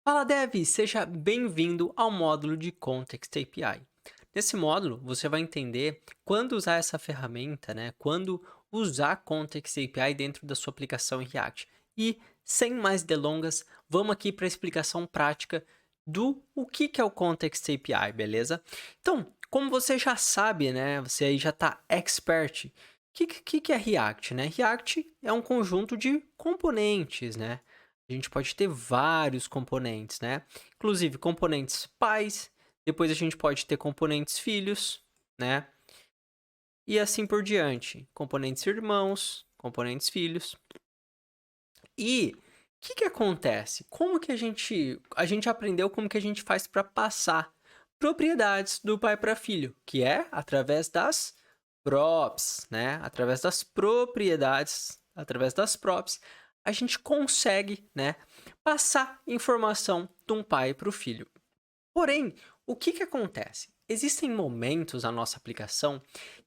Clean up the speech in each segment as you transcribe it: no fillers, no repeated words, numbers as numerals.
Fala Dev, seja bem-vindo ao módulo de Context API. Nesse módulo, você vai entender quando usar essa ferramenta, Quando usar Context API dentro da sua aplicação em React. E, sem mais delongas, vamos aqui para a explicação prática do que é o Context API, beleza? Então, como você já sabe, Você aí já está expert. O que é React, React é um conjunto de componentes, A gente pode ter vários componentes, Inclusive componentes pais, depois a gente pode ter componentes filhos, né? E assim por diante. Componentes irmãos, componentes filhos. E o que acontece? Como que a gente aprendeu como que a gente faz para passar propriedades do pai para filho, que é através das props, Através das propriedades, através das props, a gente consegue, passar informação de um pai para o filho. Porém, o que acontece? Existem momentos na nossa aplicação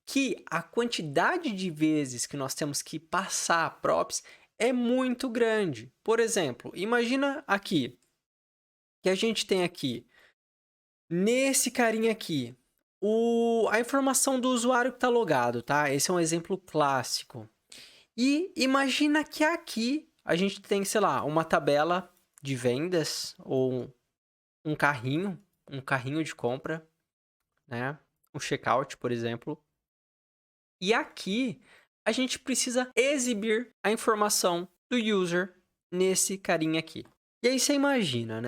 que a quantidade de vezes que nós temos que passar props é muito grande. Por exemplo, imagina aqui que a gente tem aqui, nesse carinha aqui, a informação do usuário que está logado, tá? Esse é um exemplo clássico. E imagina que aqui a gente tem, sei lá, uma tabela de vendas ou um carrinho de compra, Um checkout, por exemplo. E aqui a gente precisa exibir a informação do user nesse carinha aqui. E aí você imagina,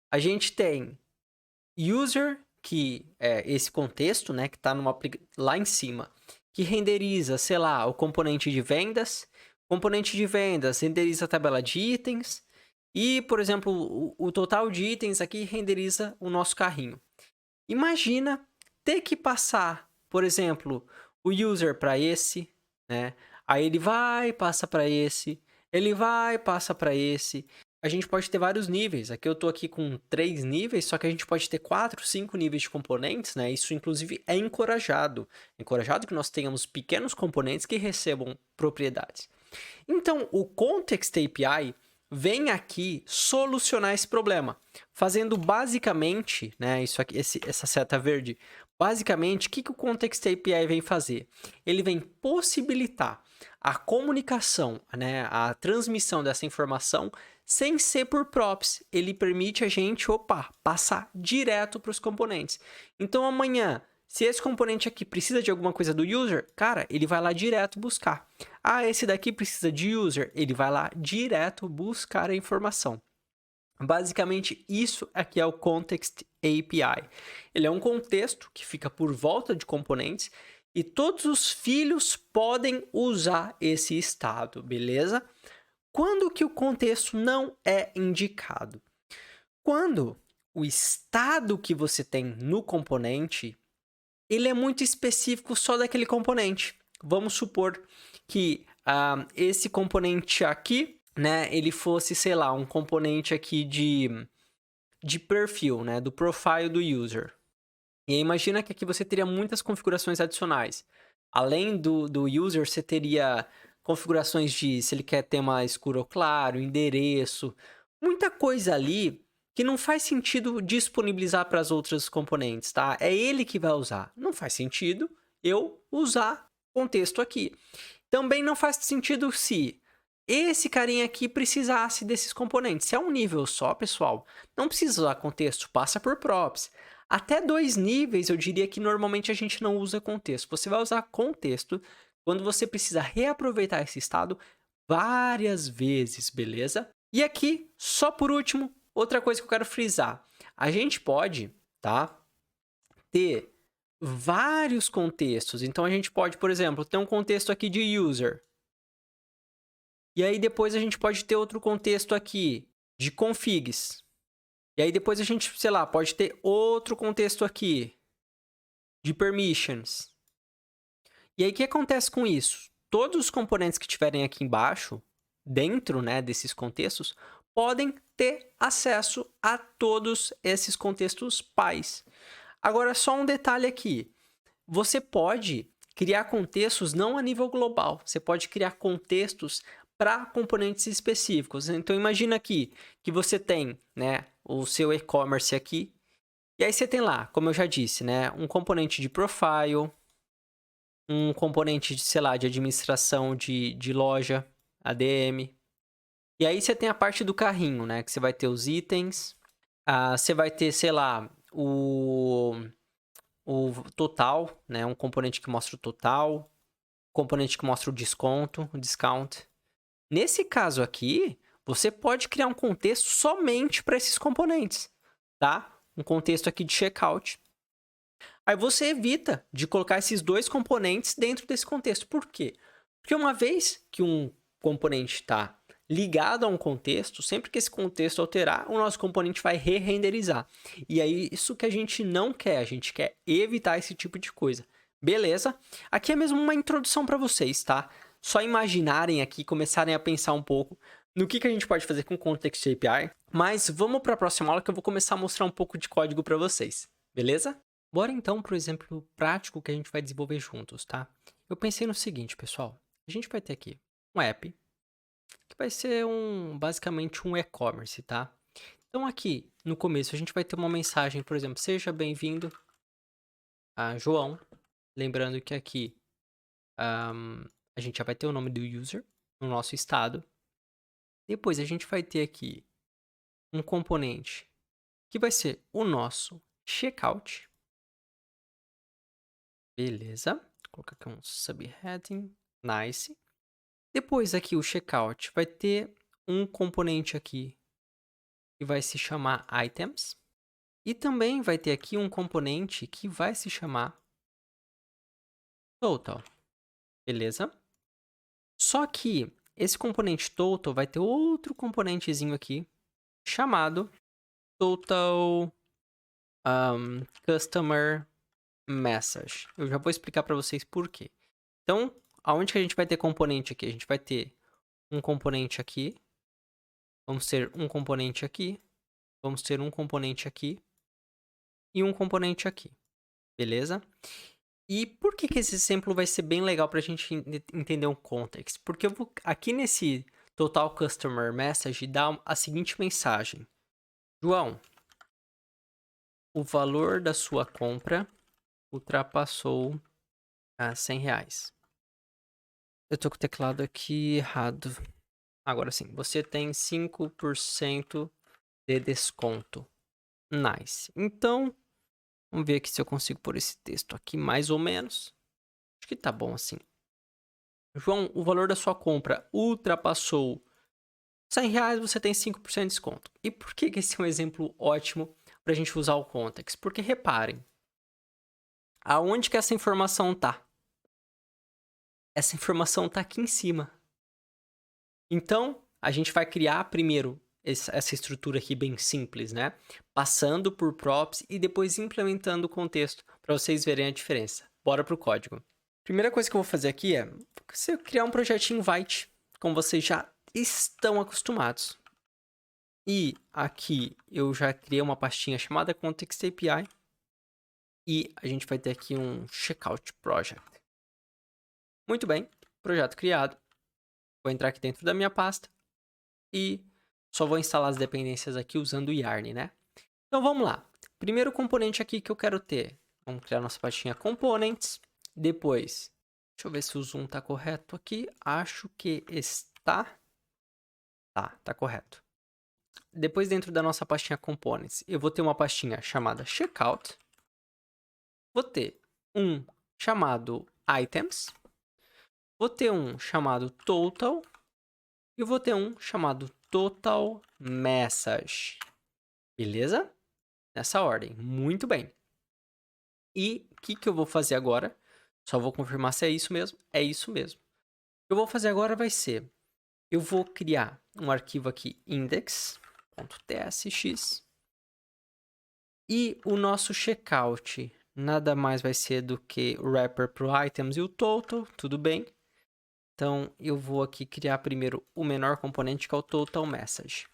A gente tem user, que é esse contexto, que está lá em cima, que renderiza, sei lá, o componente de vendas. O componente de vendas renderiza a tabela de itens. E, por exemplo, o total de itens aqui renderiza o nosso carrinho. Imagina ter que passar, por exemplo, o user para esse, Aí ele vai, passa para esse, ele vai, passa para esse. A gente pode ter vários níveis. Aqui eu estou aqui com 3 níveis, só que a gente pode ter 4, 5 níveis de componentes, Isso, inclusive, é encorajado. É encorajado que nós tenhamos pequenos componentes que recebam propriedades. Então, o Context API vem aqui solucionar esse problema, fazendo basicamente, isso aqui, essa seta verde, basicamente, o que o Context API vem fazer? Ele vem possibilitar a comunicação, a transmissão dessa informação sem ser por props. Ele permite a gente, passar direto para os componentes. Então, amanhã, se esse componente aqui precisa de alguma coisa do user, cara, ele vai lá direto buscar. Ah, esse daqui precisa de user, ele vai lá direto buscar a informação. Basicamente, isso aqui é o Context API. Ele é um contexto que fica por volta de componentes e todos os filhos podem usar esse estado, beleza? Quando que o contexto não é indicado? Quando o estado que você tem no componente ele é muito específico só daquele componente. Vamos supor que esse componente aqui, ele fosse, sei lá, um componente aqui de perfil, do profile do user. E aí imagina que aqui você teria muitas configurações adicionais. Além do user, você teria configurações de se ele quer tema escuro ou claro, endereço, muita coisa ali que não faz sentido disponibilizar para as outras componentes, tá? É ele que vai usar. Não faz sentido eu usar contexto aqui. Também não faz sentido se esse carinha aqui precisasse desses componentes. Se é um nível só, pessoal, não precisa usar contexto, passa por props. Até 2 níveis, eu diria que normalmente a gente não usa contexto. Você vai usar contexto quando você precisa reaproveitar esse estado várias vezes, beleza? E aqui, só por último, outra coisa que eu quero frisar. A gente pode, ter vários contextos. Então, a gente pode, por exemplo, ter um contexto aqui de user. E aí, depois a gente pode ter outro contexto aqui de configs. E aí, depois a gente, sei lá, pode ter outro contexto aqui de permissions. E aí, o que acontece com isso? Todos os componentes que tiverem aqui embaixo, dentro, desses contextos, podem ter acesso a todos esses contextos pais. Agora, só um detalhe aqui. Você pode criar contextos não a nível global. Você pode criar contextos para componentes específicos. Então, imagina aqui que você tem, né, o seu e-commerce aqui, e aí você tem lá, como eu já disse, né, um componente de profile, um componente de, sei lá, de administração de loja, ADM. E aí você tem a parte do carrinho, né, que você vai ter os itens, você vai ter, sei lá, o total, né, um componente que mostra o total, componente que mostra o desconto, o discount. Nesse caso aqui, você pode criar um contexto somente para esses componentes, tá? Um contexto aqui de checkout. Aí você evita de colocar esses dois componentes dentro desse contexto. Por quê? Porque uma vez que um componente está ligado a um contexto, sempre que esse contexto alterar, o nosso componente vai re-renderizar. E aí, isso que a gente não quer, a gente quer evitar esse tipo de coisa. Beleza? Aqui é mesmo uma introdução para vocês, tá? Só imaginarem aqui, começarem a pensar um pouco no que a gente pode fazer com o Context API. Mas vamos para a próxima aula que eu vou começar a mostrar um pouco de código para vocês. Beleza? Bora então para o exemplo prático que a gente vai desenvolver juntos, tá? Eu pensei no seguinte, pessoal. A gente vai ter aqui um app, que vai ser basicamente um e-commerce, tá? Então aqui, no começo, a gente vai ter uma mensagem, por exemplo, seja bem-vindo a João. Lembrando que aqui a gente já vai ter o nome do user no nosso estado. Depois a gente vai ter aqui um componente que vai ser o nosso checkout. Beleza. Vou colocar aqui um subheading. Nice. Depois aqui o checkout vai ter um componente aqui que vai se chamar items. E também vai ter aqui um componente que vai se chamar total. Beleza? Só que esse componente total vai ter outro componentezinho aqui chamado total customer message. Eu já vou explicar para vocês por quê. Então, aonde que a gente vai ter componente aqui? A gente vai ter um componente aqui. Vamos ter um componente aqui. Vamos ter um componente aqui. E um componente aqui. Beleza? E por que esse exemplo vai ser bem legal para a gente entender o context? Porque eu vou aqui nesse Total Customer Message dar a seguinte mensagem. João, o valor da sua compra ultrapassou R$100. Eu tô com o teclado aqui errado. Agora sim, você tem 5% de desconto. Nice. Então, vamos ver aqui se eu consigo pôr esse texto aqui mais ou menos. Acho que tá bom assim. João, o valor da sua compra ultrapassou R$100, você tem 5% de desconto. E por que esse é um exemplo ótimo para a gente usar o context? Porque reparem, aonde que essa informação tá? Essa informação tá aqui em cima. Então, a gente vai criar primeiro essa estrutura aqui bem simples, né? Passando por props e depois implementando o contexto para vocês verem a diferença. Bora pro código. Primeira coisa que eu vou fazer aqui é você criar um projetinho invite, como vocês já estão acostumados. E aqui eu já criei uma pastinha chamada Context API. E a gente vai ter aqui um Checkout Project. Muito bem, projeto criado. Vou entrar aqui dentro da minha pasta. E só vou instalar as dependências aqui usando o Yarn, né? Então vamos lá. Primeiro componente aqui que eu quero ter. Vamos criar nossa pastinha Components. Depois, deixa eu ver se o zoom está correto aqui. Acho que está. Tá correto. Depois, dentro da nossa pastinha Components, eu vou ter uma pastinha chamada Checkout. Vou ter um chamado Items. Vou ter um chamado Total. E vou ter um chamado Total Message. Beleza? Nessa ordem. Muito bem. E o que eu vou fazer agora? Só vou confirmar se é isso mesmo. É isso mesmo. O que eu vou fazer agora vai ser... Eu vou criar um arquivo aqui, index.tsx. E o nosso checkout nada mais vai ser do que o wrapper para o items e o total. Tudo bem. Então, eu vou aqui criar primeiro o menor componente, que é o total message.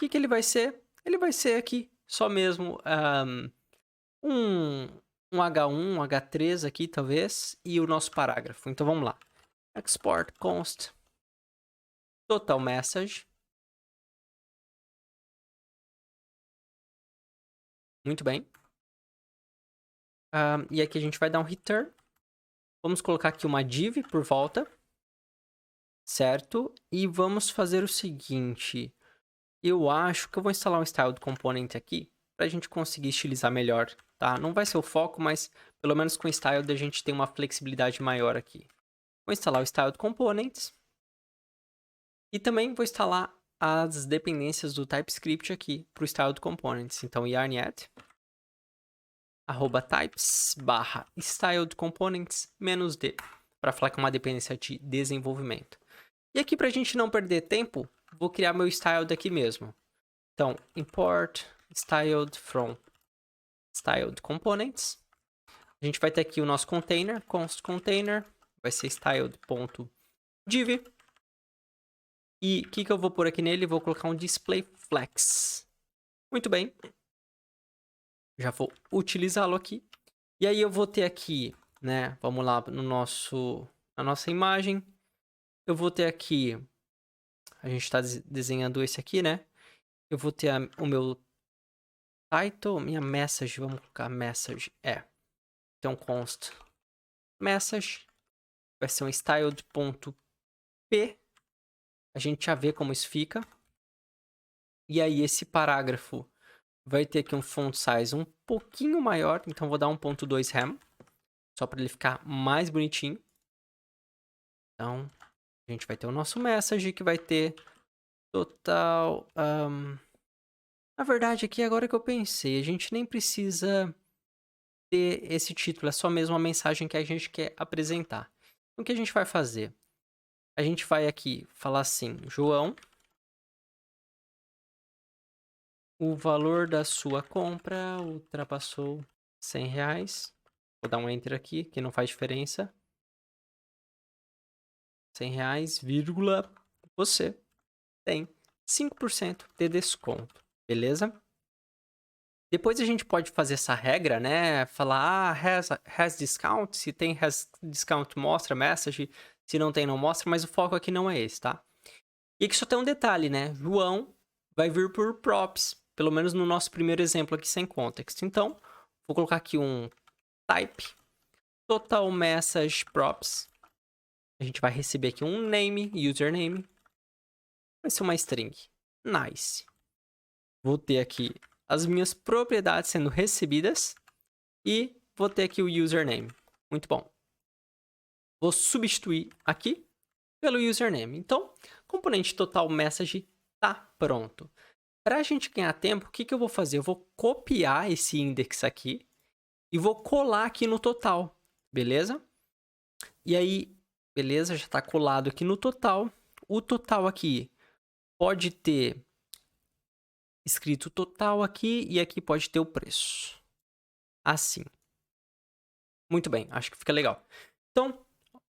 O que ele vai ser? Ele vai ser aqui só mesmo um H1, um H3 aqui, talvez, e o nosso parágrafo. Então, vamos lá. Export const total message. Muito bem. E aqui a gente vai dar um return. Vamos colocar aqui uma div por volta. Certo? E vamos fazer o seguinte. Eu acho que eu vou instalar um styled component aqui para a gente conseguir estilizar melhor, tá? Não vai ser o foco, mas pelo menos com o styled a gente tem uma flexibilidade maior aqui. Vou instalar o styled components. E também vou instalar as dependências do TypeScript aqui para o styled components. Então, yarn add @types /styled components -d para falar que é uma dependência de desenvolvimento. E aqui, para a gente não perder tempo, vou criar meu styled aqui mesmo. Então, import styled from styled components. A gente vai ter aqui o nosso container, const container, vai ser styled.div. E o que eu vou pôr aqui nele? Vou colocar um display flex. Muito bem. Já vou utilizá-lo aqui. E aí eu vou ter aqui, né? Vamos lá na nossa imagem. Eu vou ter aqui, a gente está desenhando esse aqui, né? Eu vou ter o meu title, minha message, vamos colocar message, então const message, vai ser um styled.p, a gente já vê como isso fica. E aí esse parágrafo vai ter aqui um font size um pouquinho maior, então vou dar 1.2 rem, só para ele ficar mais bonitinho. Então, a gente vai ter o nosso message, que vai ter total... Na verdade, aqui agora que eu pensei, a gente nem precisa ter esse título, é só mesmo a mensagem que a gente quer apresentar. Então, o que a gente vai fazer? A gente vai aqui falar assim, João, o valor da sua compra ultrapassou R$100. Vou dar um enter aqui, que não faz diferença. R$100, vírgula, você tem 5% de desconto, beleza? Depois a gente pode fazer essa regra, né? Falar, has discount. Se tem has discount, mostra message. Se não tem, não mostra. Mas o foco aqui não é esse, tá? E aqui só tem um detalhe, né? João vai vir por props. Pelo menos no nosso primeiro exemplo aqui sem context. Então, vou colocar aqui um type total message props. A gente vai receber aqui um name, username. Vai ser uma string. Nice. Vou ter aqui as minhas propriedades sendo recebidas e vou ter aqui o username. Muito bom. Vou substituir aqui pelo username. Então, componente total message está pronto. Para a gente ganhar tempo, o que eu vou fazer? Eu vou copiar esse index aqui e vou colar aqui no total, beleza? E aí, beleza, já está colado aqui no total. O total aqui pode ter escrito total aqui e aqui pode ter o preço. Assim. Muito bem, acho que fica legal. Então,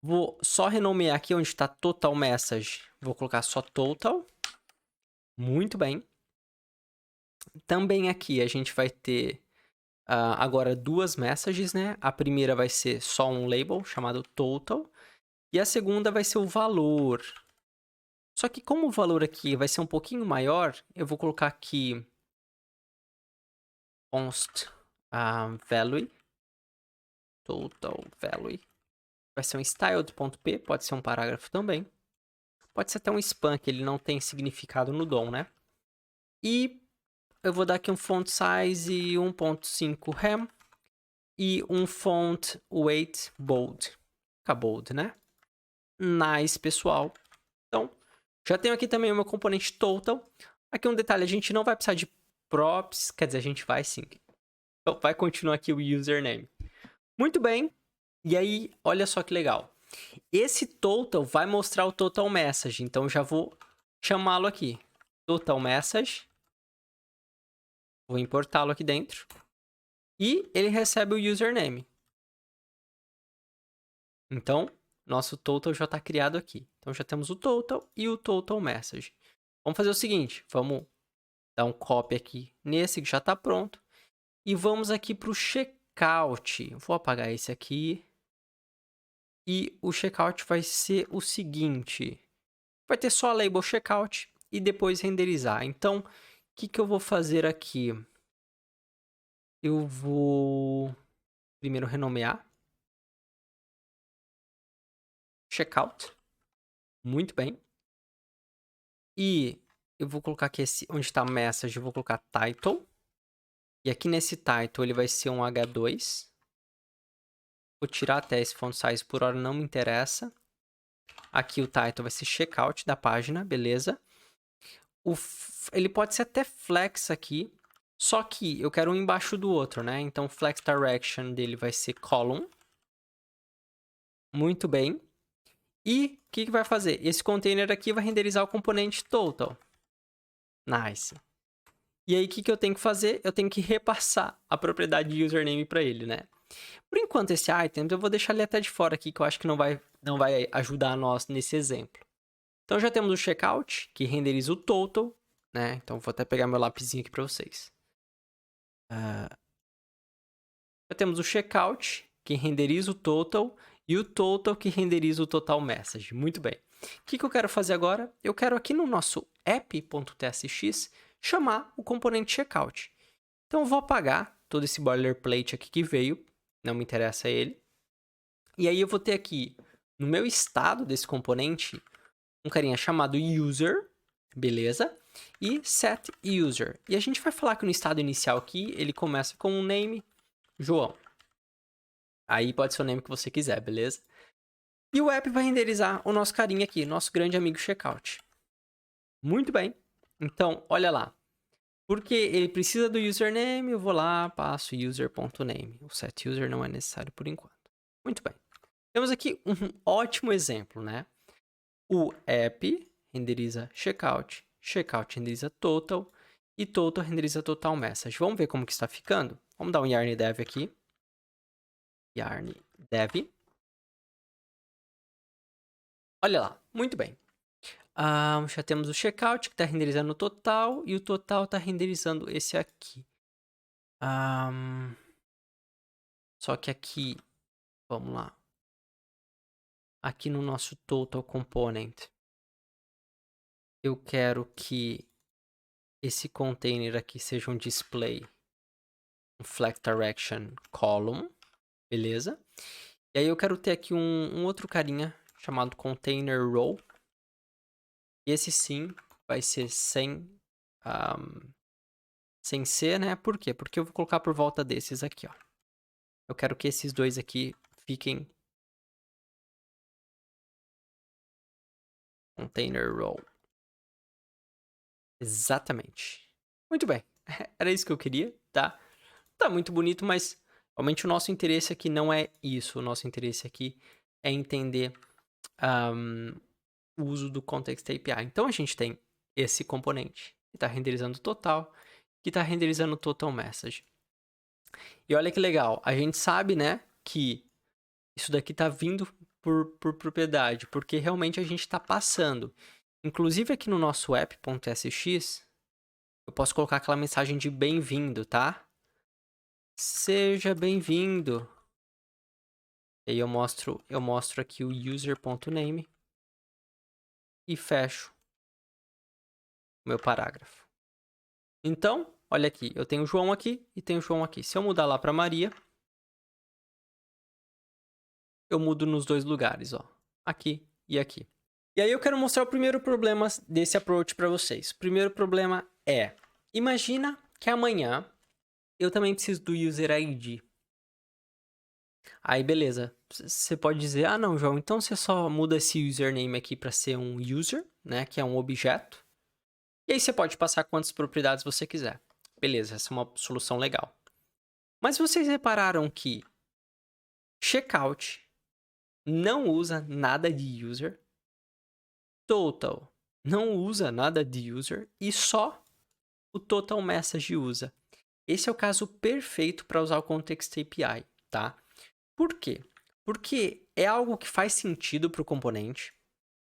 vou só renomear aqui onde está total message. Vou colocar só total. Muito bem. Também aqui a gente vai ter agora duas messages, né? A primeira vai ser só um label chamado total. E a segunda vai ser o valor. Só que como o valor aqui vai ser um pouquinho maior, eu vou colocar aqui const value. Total value. Vai ser um styled.p, pode ser um parágrafo também. Pode ser até um span, que ele não tem significado no DOM, né? E eu vou dar aqui um font size 1.5 rem e um font weight bold. Fica bold, né? Nice, pessoal. Então, já tenho aqui também o meu componente total. Aqui um detalhe, a gente não vai precisar de props, quer dizer, a gente vai sim. Então, vai continuar aqui o username. Muito bem. E aí, olha só que legal. Esse total vai mostrar o total message, então já vou chamá-lo aqui. Total message. Vou importá-lo aqui dentro. E ele recebe o username. Então, nosso total já está criado aqui. Então, já temos o total e o total message. Vamos fazer o seguinte, vamos dar um copy aqui nesse que já está pronto. E vamos aqui para o checkout. Vou apagar esse aqui. E o checkout vai ser o seguinte. vai ter só a label checkout e depois renderizar. Então, o que eu vou fazer aqui? Eu vou primeiro renomear checkout. Muito bem. E eu vou colocar aqui onde está message, eu vou colocar title. E aqui nesse title ele vai ser um H2. Vou tirar até esse font size por hora, não me interessa. Aqui o title vai ser checkout da página, beleza? Ele pode ser até flex aqui, só que eu quero um embaixo do outro, né? Então, flex direction dele vai ser column. Muito bem. E o que vai fazer? Esse container aqui vai renderizar o componente total. Nice. E aí, o que eu tenho que fazer? Eu tenho que repassar a propriedade de username para ele, né? Por enquanto, esse item eu vou deixar ele até de fora aqui, que eu acho que não vai ajudar nós nesse exemplo. Então, já temos o checkout, que renderiza o total, né? Então, vou até pegar meu lapisinho aqui para vocês. Já temos o checkout, que renderiza o total, e o total, que renderiza o total message. Muito bem. O que eu quero fazer agora? Eu quero aqui no nosso app.tsx chamar o componente checkout. Então, eu vou apagar todo esse boilerplate aqui que veio, não me interessa ele. E aí, eu vou ter aqui, no meu estado desse componente, um carinha chamado user, beleza? E set user. E a gente vai falar que no estado inicial aqui, ele começa com um name, João. Aí pode ser o nome que você quiser, beleza? E o app vai renderizar o nosso carinha aqui, nosso grande amigo checkout. Muito bem. Então, olha lá. Porque ele precisa do username, eu vou lá, passo user.name. O set user não é necessário por enquanto. Muito bem. Temos aqui um ótimo exemplo, né? O app renderiza checkout, checkout renderiza total e total renderiza total message. Vamos ver como que está ficando? Vamos dar um yarn dev aqui. Yarn dev. Olha lá, muito bem. Já temos o checkout que está renderizando o total e o total está renderizando esse aqui. Só que aqui, vamos lá. Aqui no nosso total component, eu quero que esse container aqui seja um display, um flex direction column, beleza? E aí eu quero ter aqui um outro carinha chamado container row. Esse sim vai ser sem C, né? Por quê? Porque eu vou colocar por volta desses aqui, ó. Eu quero que esses dois aqui fiquem container row. Exatamente. Muito bem. Era isso que eu queria, tá? Tá muito bonito, mas realmente o nosso interesse aqui não é isso. O nosso interesse aqui é entender o uso do Context API. Então, a gente tem esse componente que está renderizando o total, que está renderizando o total message. E olha que legal, a gente sabe, né, que isso daqui está vindo por propriedade, porque realmente a gente está passando. Inclusive aqui no nosso app.sx, eu posso colocar aquela mensagem de bem-vindo, tá? Seja bem-vindo. E aí eu mostro aqui o user.name e fecho o meu parágrafo. Então, olha aqui, eu tenho o João aqui e tenho o João aqui. Se eu mudar lá para Maria, eu mudo nos dois lugares, ó. Aqui e aqui. E aí eu quero mostrar o primeiro problema desse approach para vocês. O primeiro problema é, imagina que amanhã eu também preciso do user ID. Aí beleza, você pode dizer, ah não, João, então você só muda esse username aqui para ser um user, né, que é um objeto. E aí você pode passar quantas propriedades você quiser. Beleza, essa é uma solução legal. Mas vocês repararam que checkout não usa nada de user, total não usa nada de user e só o total message usa. Esse é o caso perfeito para usar o Context API, tá? Por quê? Porque é algo que faz sentido para o componente,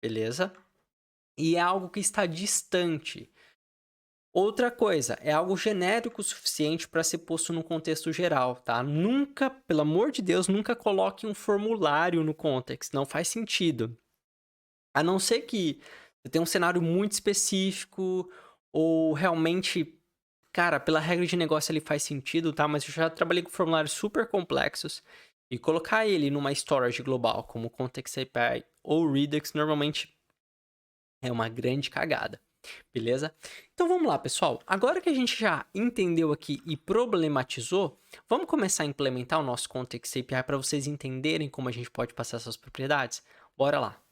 beleza? E é algo que está distante. Outra coisa, é algo genérico o suficiente para ser posto no contexto geral, tá? Nunca, pelo amor de Deus, nunca coloque um formulário no context, não faz sentido. A não ser que Você tem um cenário muito específico ou realmente, cara, pela regra de negócio ele faz sentido, tá? Mas eu já trabalhei com formulários super complexos e colocar ele numa storage global, como Context API ou Redux, normalmente é uma grande cagada, beleza? Então vamos lá, pessoal. Agora que a gente já entendeu aqui e problematizou, vamos começar a implementar o nosso Context API para vocês entenderem como a gente pode passar essas propriedades? Bora lá.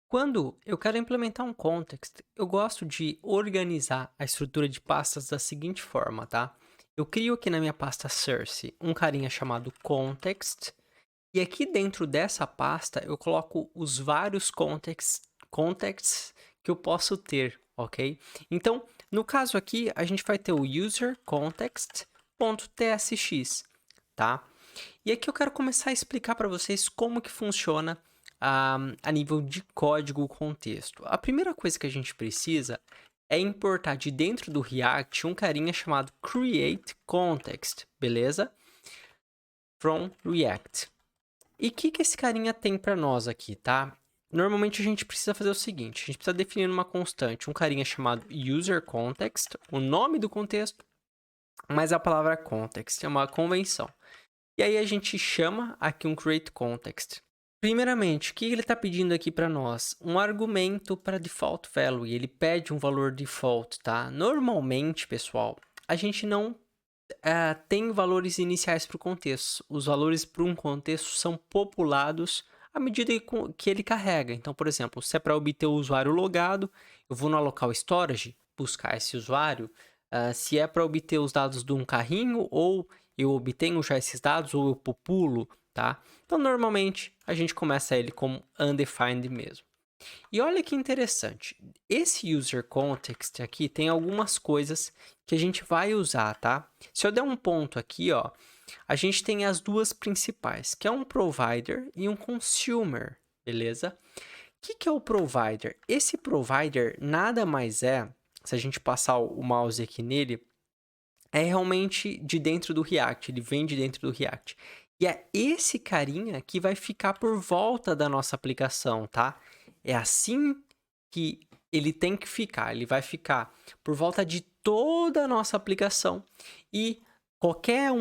Quando eu quero implementar um context, eu gosto de organizar a estrutura de pastas da seguinte forma, tá? Eu crio aqui na minha pasta source um carinha chamado context, e aqui dentro dessa pasta eu coloco os vários contexts que eu posso ter, ok? Então, no caso aqui, a gente vai ter o user context.tsx, tá? E aqui eu quero começar a explicar para vocês como que funciona a nível de código contexto. A primeira coisa que a gente precisa é importar de dentro do React um carinha chamado createContext, beleza? From React. E o que esse carinha tem para nós aqui, tá? Normalmente a gente precisa fazer o seguinte, a gente precisa definir uma constante, um carinha chamado userContext, o nome do contexto, mais a palavra context, é uma convenção. E aí a gente chama aqui um createContext. Primeiramente, o que ele está pedindo aqui para nós? Um argumento para default value, ele pede um valor default, tá? Normalmente, pessoal, a gente não tem valores iniciais para o contexto. Os valores para um contexto são populados à medida que ele carrega. Então, por exemplo, se é para obter o usuário logado, eu vou no local storage buscar esse usuário. Se é para obter os dados de um carrinho, ou eu obtenho já esses dados, ou eu populo, tá? Então, normalmente, a gente começa ele como undefined mesmo. E olha que interessante, esse user context aqui tem algumas coisas que a gente vai usar, tá? Se eu der um ponto aqui, ó, a gente tem as duas principais, que é um provider e um consumer, beleza? O que é o provider? Esse provider nada mais é, se a gente passar o mouse aqui nele, é realmente de dentro do React, ele vem de dentro do React. E é esse carinha que vai ficar por volta da nossa aplicação, tá? É assim que ele tem que ficar. Ele vai ficar por volta de toda a nossa aplicação. E qualquer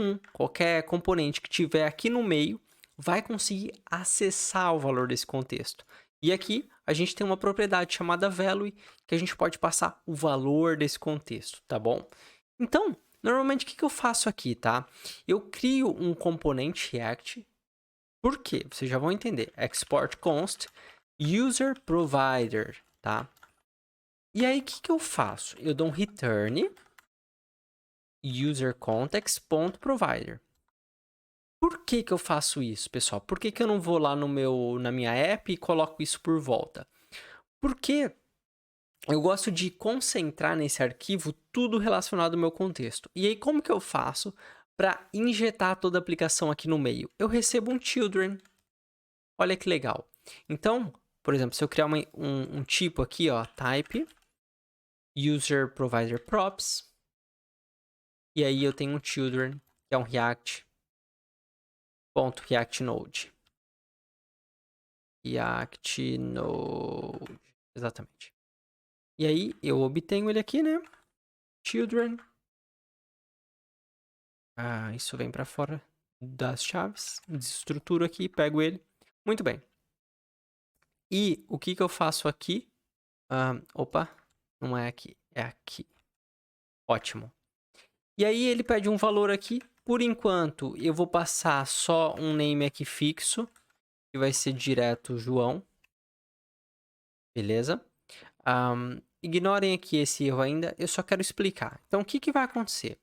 componente que tiver aqui no meio vai conseguir acessar o valor desse contexto. E aqui a gente tem uma propriedade chamada value que a gente pode passar o valor desse contexto, tá bom? Então, normalmente o que eu faço aqui, tá? Eu crio um componente React. Por quê? Vocês já vão entender. Export const user provider, tá? E aí, o que eu faço? Eu dou um return userContext.provider. Por que eu faço isso, pessoal? Por que eu não vou lá na minha app e coloco isso por volta? Porque eu gosto de concentrar nesse arquivo tudo relacionado ao meu contexto. E aí, como que eu faço para injetar toda a aplicação aqui no meio? Eu recebo um children. Olha que legal. Então, por exemplo, se eu criar um tipo aqui, ó, type user provider props, e aí eu tenho um children, que é um React Node. React Node, exatamente. E aí eu obtenho ele aqui, né? Children. Isso vem para fora das chaves. Desestruturo aqui, pego ele. Muito bem. E o que eu faço aqui? Opa, não é aqui, é aqui. Ótimo. E aí ele pede um valor aqui. Por enquanto, eu vou passar só um name aqui fixo, que vai ser direto João. Beleza? Ignorem aqui esse erro ainda, eu só quero explicar. Então, o que vai acontecer?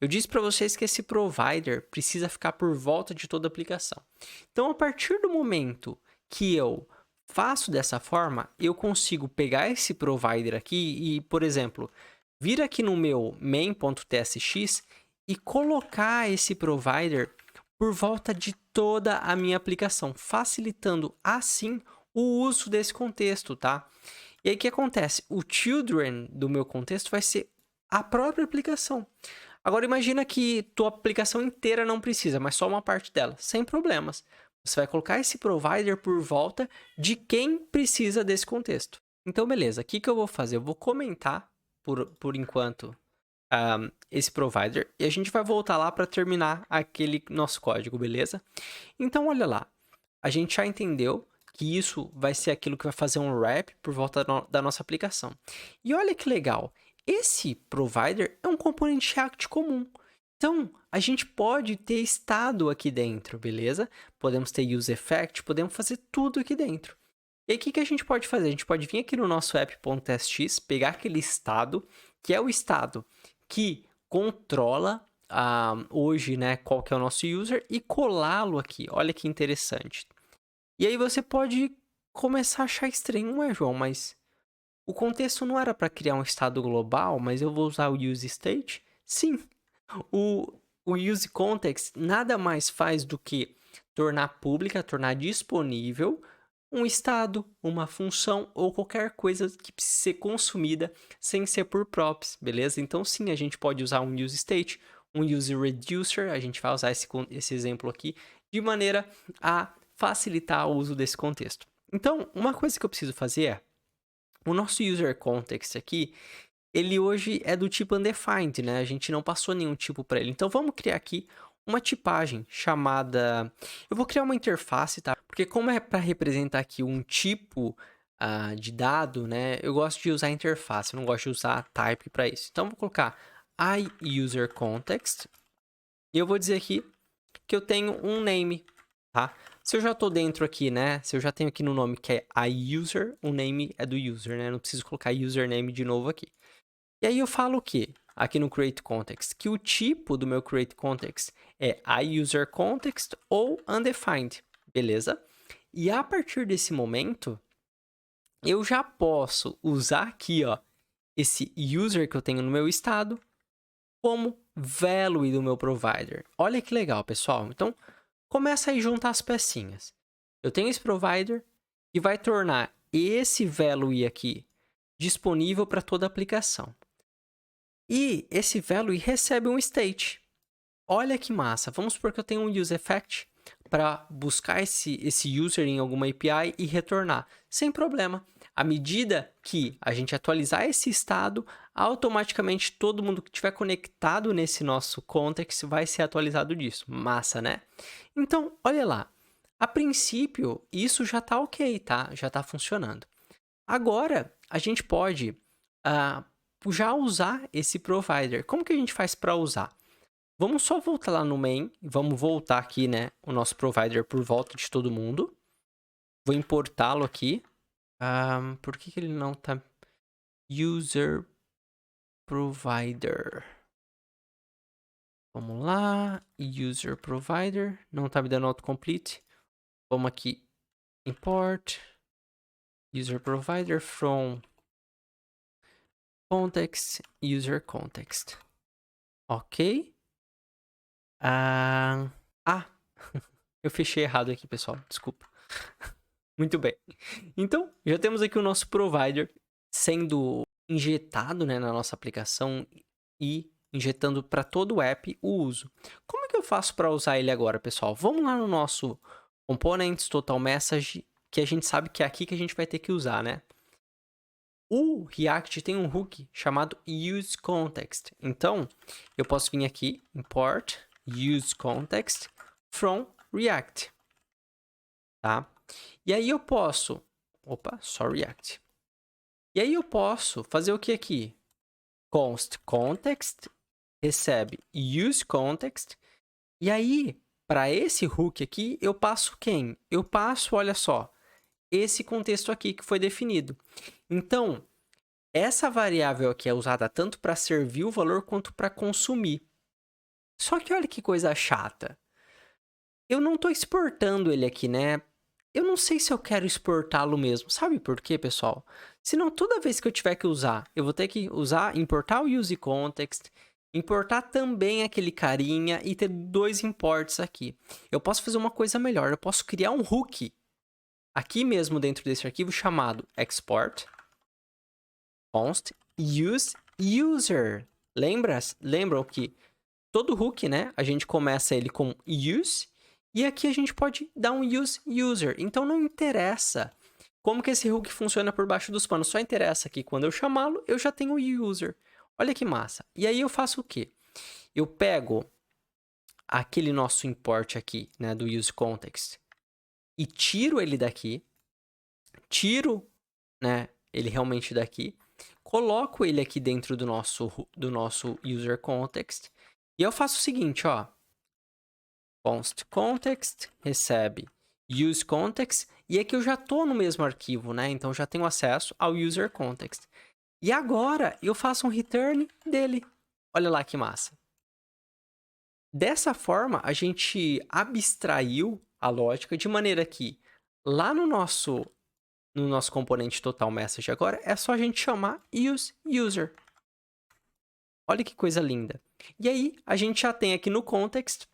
Eu disse para vocês que esse provider precisa ficar por volta de toda a aplicação. Então, a partir do momento que eu faço dessa forma, eu consigo pegar esse provider aqui e, por exemplo, vir aqui no meu main.tsx e colocar esse provider por volta de toda a minha aplicação, facilitando assim o uso desse contexto, tá? E aí o que acontece? O children do meu contexto vai ser a própria aplicação. Agora imagina que tua aplicação inteira não precisa, mas só uma parte dela, sem problemas. Você vai colocar esse provider por volta de quem precisa desse contexto. Então, beleza. O que que eu vou fazer? Eu vou comentar, por enquanto, esse provider. E a gente vai voltar lá para terminar aquele nosso código, beleza? Então, olha lá. A gente já entendeu que isso vai ser aquilo que vai fazer um wrap por volta da nossa aplicação. E olha que legal. Esse provider é um componente React comum. Então, a gente pode ter estado aqui dentro, beleza? Podemos ter use effect, podemos fazer tudo aqui dentro. E aí, o que que a gente pode fazer? A gente pode vir aqui no nosso app.testx, pegar aquele estado, que é o estado que controla hoje, né, qual que é o nosso user, e colá-lo aqui. Olha que interessante. E aí você pode começar a achar estranho, ué, João, mas o contexto não era para criar um estado global, mas eu vou usar o use state? Sim, o, o use context nada mais faz do que tornar pública, tornar disponível um estado, uma função ou qualquer coisa que precise ser consumida sem ser por props, beleza? Então, sim, a gente pode usar um use state, um use reducer, a gente vai usar esse exemplo aqui, de maneira a facilitar o uso desse contexto. Então, uma coisa que eu preciso fazer é, o nosso user context aqui, ele hoje é do tipo undefined, né? A gente não passou nenhum tipo para ele. Então, vamos criar aqui uma tipagem chamada... Eu vou criar uma interface, tá? Porque como é para representar aqui um tipo de dado, né? Eu gosto de usar interface, eu não gosto de usar type para isso. Então, vou colocar iUserContext e eu vou dizer aqui que eu tenho um name, tá? Se eu já estou dentro aqui, né? Se eu já tenho aqui no nome que é iUser, o name é do user, né? Não preciso colocar username de novo aqui. E aí eu falo o quê? Aqui no create context, que o tipo do meu create context é iUserContext ou undefined, beleza? E a partir desse momento, eu já posso usar aqui, ó, esse user que eu tenho no meu estado como value do meu provider. Olha que legal, pessoal. Então, começa a juntar as pecinhas. Eu tenho esse provider que vai tornar esse value aqui disponível para toda a aplicação. E esse value recebe um state. Olha que massa. Vamos supor que eu tenho um use effect para buscar esse user em alguma API e retornar. Sem problema. À medida que a gente atualizar esse estado, automaticamente todo mundo que estiver conectado nesse nosso context vai ser atualizado disso. Massa, né? Então, olha lá. A princípio, isso já está ok, tá? Já está funcionando. Agora, a gente pode já usar esse provider. Como que a gente faz para usar? Vamos só voltar lá no main, vamos voltar aqui, né, o nosso provider por volta de todo mundo. Vou importá-lo aqui. Por que ele não tá... User provider. Vamos lá. User provider. Não tá me dando autocomplete. Vamos aqui. Import. User provider from context. User context. Ok. Eu fechei errado aqui, pessoal. Desculpa. Muito bem. Então, já temos aqui o nosso provider sendo injetado, né, na nossa aplicação e injetando para todo o app o uso. Como é que eu faço para usar ele agora, pessoal? Vamos lá no nosso Components, Total Message, que a gente sabe que é aqui que a gente vai ter que usar, né? O React tem um hook chamado useContext. Então, eu posso vir aqui, import useContext from React, tá? E aí eu posso... Opa, só React. E aí eu posso fazer o que aqui? Const context, recebe useContext. E aí, para esse hook aqui, eu passo quem? Eu passo, olha só, esse contexto aqui que foi definido. Então, essa variável aqui é usada tanto para servir o valor quanto para consumir. Só que olha que coisa chata. Eu não estou exportando ele aqui, né? Eu não sei se eu quero exportá-lo mesmo. Sabe por quê, pessoal? Senão, toda vez que eu tiver que usar, eu vou ter que importar o useContext, importar também aquele carinha e ter dois imports aqui. Eu posso fazer uma coisa melhor. Eu posso criar um hook aqui mesmo dentro desse arquivo chamado export const use user. Lembram que todo hook, né? A gente começa ele com use e aqui a gente pode dar um use user. Então, não interessa como que esse hook funciona por baixo dos panos. Só interessa que quando eu chamá-lo, eu já tenho o user. Olha que massa. E aí eu faço o quê? Eu pego aquele nosso import aqui, né, do useContext, e tiro ele daqui, tiro, né, ele realmente daqui, coloco ele aqui dentro do nosso userContext, e eu faço o seguinte, ó, const context recebe useContext, e aqui eu já estou no mesmo arquivo, né, então já tenho acesso ao userContext. E agora eu faço um return dele. Olha lá que massa. Dessa forma, a gente abstraiu a lógica de maneira que lá no nosso componente total message agora é só a gente chamar user. Olha que coisa linda. E aí, a gente já tem aqui no context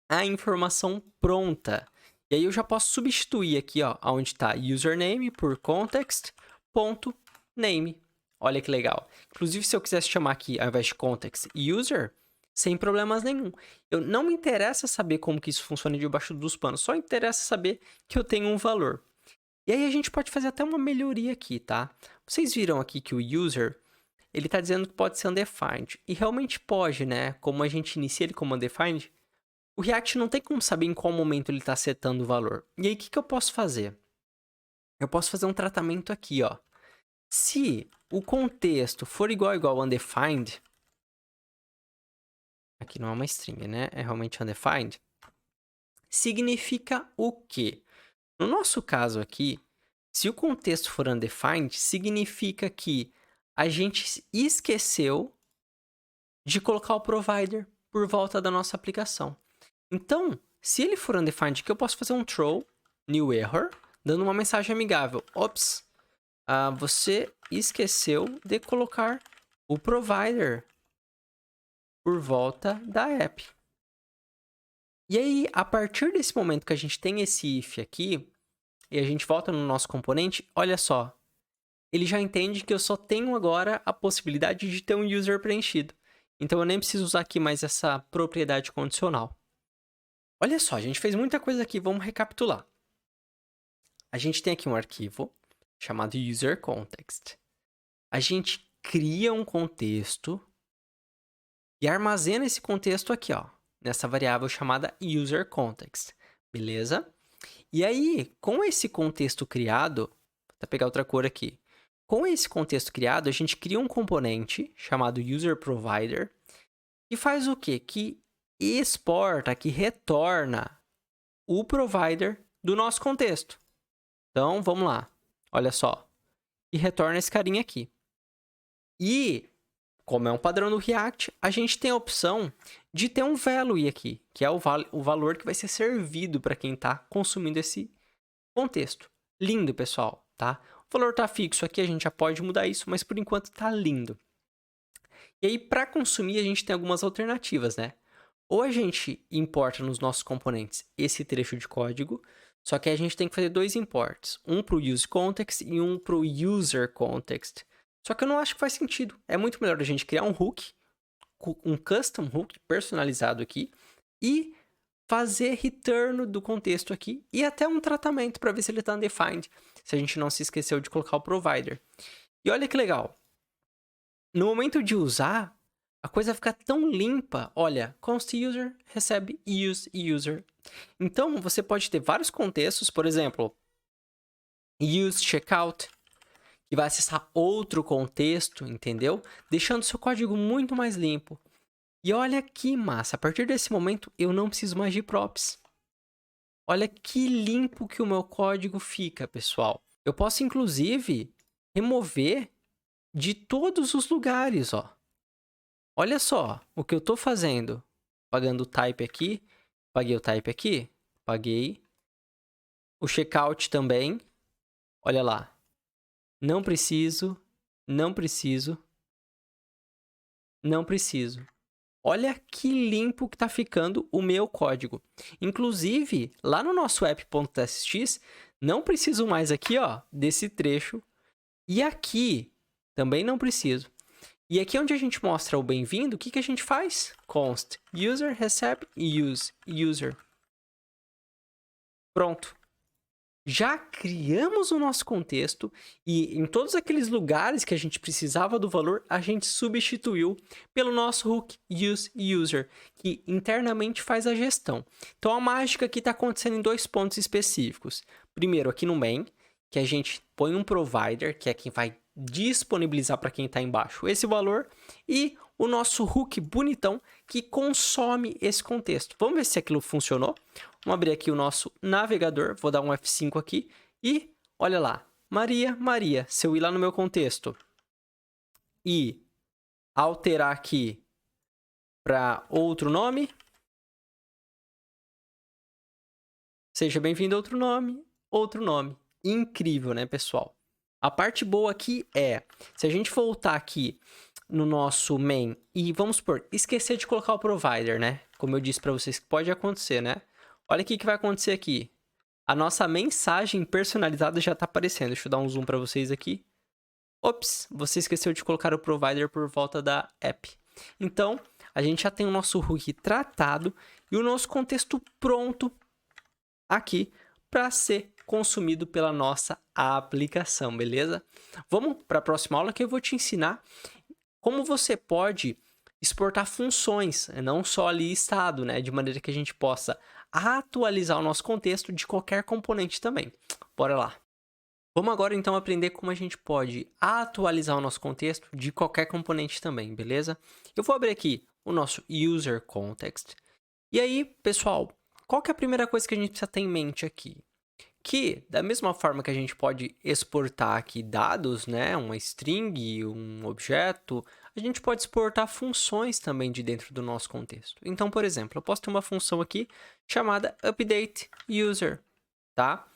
a informação pronta. E aí eu já posso substituir aqui, ó, onde está username por context.name. Olha que legal. Inclusive, se eu quisesse chamar aqui, ao invés de context, user, sem problemas nenhum. Eu não me interessa saber como que isso funciona debaixo dos panos, só interessa saber que eu tenho um valor. E aí a gente pode fazer até uma melhoria aqui, tá? Vocês viram aqui que o user, ele está dizendo que pode ser undefined. E realmente pode, né? Como a gente inicia ele como undefined, o React não tem como saber em qual momento ele está setando o valor. E aí, o que eu posso fazer? Eu posso fazer um tratamento aqui, ó. Se o contexto for igual undefined, aqui não é uma string, né? É realmente undefined. Significa o quê? No nosso caso aqui, se o contexto for undefined, significa que a gente esqueceu de colocar o provider por volta da nossa aplicação. Então, se ele for undefined, que eu posso fazer um throw new error, dando uma mensagem amigável. Ops, você esqueceu de colocar o provider por volta da app. E aí, a partir desse momento que a gente tem esse if aqui, e a gente volta no nosso componente, olha só. Ele já entende que eu só tenho agora a possibilidade de ter um user preenchido. Então, eu nem preciso usar aqui mais essa propriedade condicional. Olha só, a gente fez muita coisa aqui, vamos recapitular. A gente tem aqui um arquivo chamado userContext. A gente cria um contexto e armazena esse contexto aqui, ó, nessa variável chamada userContext. Beleza? E aí, com esse contexto criado, vou pegar outra cor aqui. Com esse contexto criado, a gente cria um componente chamado userProvider que faz o quê? Que exporta, que retorna o provider do nosso contexto. Então, vamos lá. Olha só. E retorna esse carinha aqui. E, como é um padrão do React, a gente tem a opção de ter um value aqui, que é o valor que vai ser servido para quem está consumindo esse contexto. Lindo, pessoal, tá? O valor está fixo aqui, a gente já pode mudar isso, mas por enquanto está lindo. E aí, para consumir, a gente tem algumas alternativas, né? Ou a gente importa nos nossos componentes esse trecho de código, só que a gente tem que fazer dois imports, um para o useContext e um para o userContext. Só que eu não acho que faz sentido. É muito melhor a gente criar um hook, um custom hook personalizado aqui, e fazer return do contexto aqui, e até um tratamento para ver se ele está undefined, se a gente não se esqueceu de colocar o provider. E olha que legal. No momento de usar, a coisa fica tão limpa. Olha, const user recebe use user. Então, você pode ter vários contextos, por exemplo, use checkout, que vai acessar outro contexto, entendeu? Deixando seu código muito mais limpo. E olha que massa, a partir desse momento eu não preciso mais de props. Olha que limpo que o meu código fica, pessoal. Eu posso, inclusive, remover de todos os lugares, ó. Olha só o que eu estou fazendo. Pagando o type aqui. Paguei o type aqui. Paguei. O checkout também. Olha lá. Não preciso. Não preciso. Não preciso. Olha que limpo que está ficando o meu código. Inclusive, lá no nosso app.txt, não preciso mais aqui, ó, desse trecho. E aqui também não preciso. E aqui onde a gente mostra o bem-vindo, o que a gente faz? Const user recebe use user. Pronto. já criamos o nosso contexto e em todos aqueles lugares que a gente precisava do valor, a gente substituiu pelo nosso hook useUser, que internamente faz a gestão. Então a mágica aqui está acontecendo em 2 pontos específicos. Primeiro, aqui no main, que a gente põe um provider, que é quem vai disponibilizar para quem está embaixo esse valor, e o nosso hook bonitão que consome esse contexto. Vamos ver se aquilo funcionou. Vamos abrir aqui o nosso navegador, vou dar um F5 aqui e olha lá, Maria, Maria. Se eu ir lá no meu contexto e alterar aqui para outro nome, seja bem-vindo a outro nome. Incrível, né, pessoal? A parte boa aqui é, se a gente voltar aqui no nosso main e, vamos supor, esquecer de colocar o provider, né? Como eu disse para vocês que pode acontecer, né? Olha o que vai acontecer aqui. A nossa mensagem personalizada já está aparecendo. Deixa eu dar um zoom para vocês aqui. Ops, você esqueceu de colocar o provider por volta da app. Então, a gente já tem o nosso hook tratado e o nosso contexto pronto aqui para ser consumido pela nossa aplicação, beleza? Vamos para a próxima aula que eu vou te ensinar como você pode exportar funções, não só ali estado, né? De maneira que a gente possa atualizar o nosso contexto de qualquer componente também. Bora lá! Vamos agora então aprender como a gente pode atualizar o nosso contexto de qualquer componente também, beleza? Eu vou abrir aqui o nosso user context. E aí, pessoal, qual que é a primeira coisa que a gente precisa ter em mente aqui? Que, da mesma forma que a gente pode exportar aqui dados, né, uma string, um objeto, a gente pode exportar funções também de dentro do nosso contexto. Então, por exemplo, eu posso ter uma função aqui chamada updateUser, tá?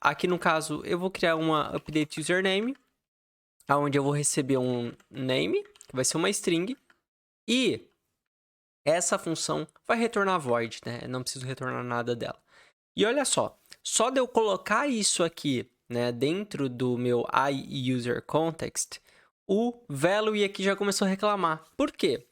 Aqui no caso, eu vou criar uma updateUsername, onde eu vou receber um name, que vai ser uma string, e essa função vai retornar void, né? Eu não preciso retornar nada dela. E olha só de eu colocar isso aqui, né, dentro do meu iUserContext, o value aqui já começou a reclamar. Por quê?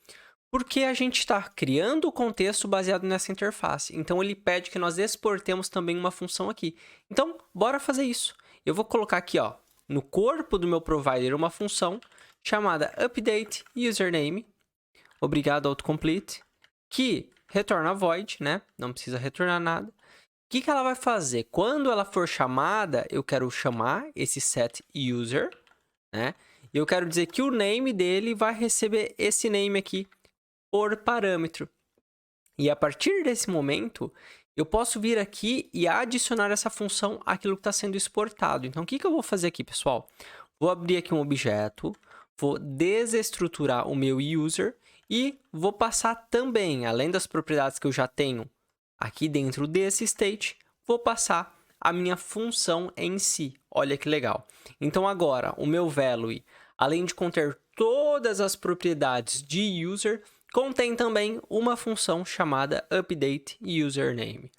Porque a gente está criando o contexto baseado nessa interface. Então, ele pede que nós exportemos também uma função aqui. Então, bora fazer isso. Eu vou colocar aqui, ó, no corpo do meu provider, uma função chamada updateUsername, obrigado autocomplete, que retorna void, né? Não precisa retornar nada. O que ela vai fazer? Quando ela for chamada, eu quero chamar esse setUser, né? E eu quero dizer que o name dele vai receber esse name aqui por parâmetro. E a partir desse momento, eu posso vir aqui e adicionar essa função àquilo que está sendo exportado. Então, o que eu vou fazer aqui, pessoal? Vou abrir aqui um objeto, vou desestruturar o meu user e vou passar também, além das propriedades que eu já tenho aqui dentro desse state, vou passar a minha função em si. Olha que legal. Então, agora, o meu value, além de conter todas as propriedades de user, contém também uma função chamada updateUsername.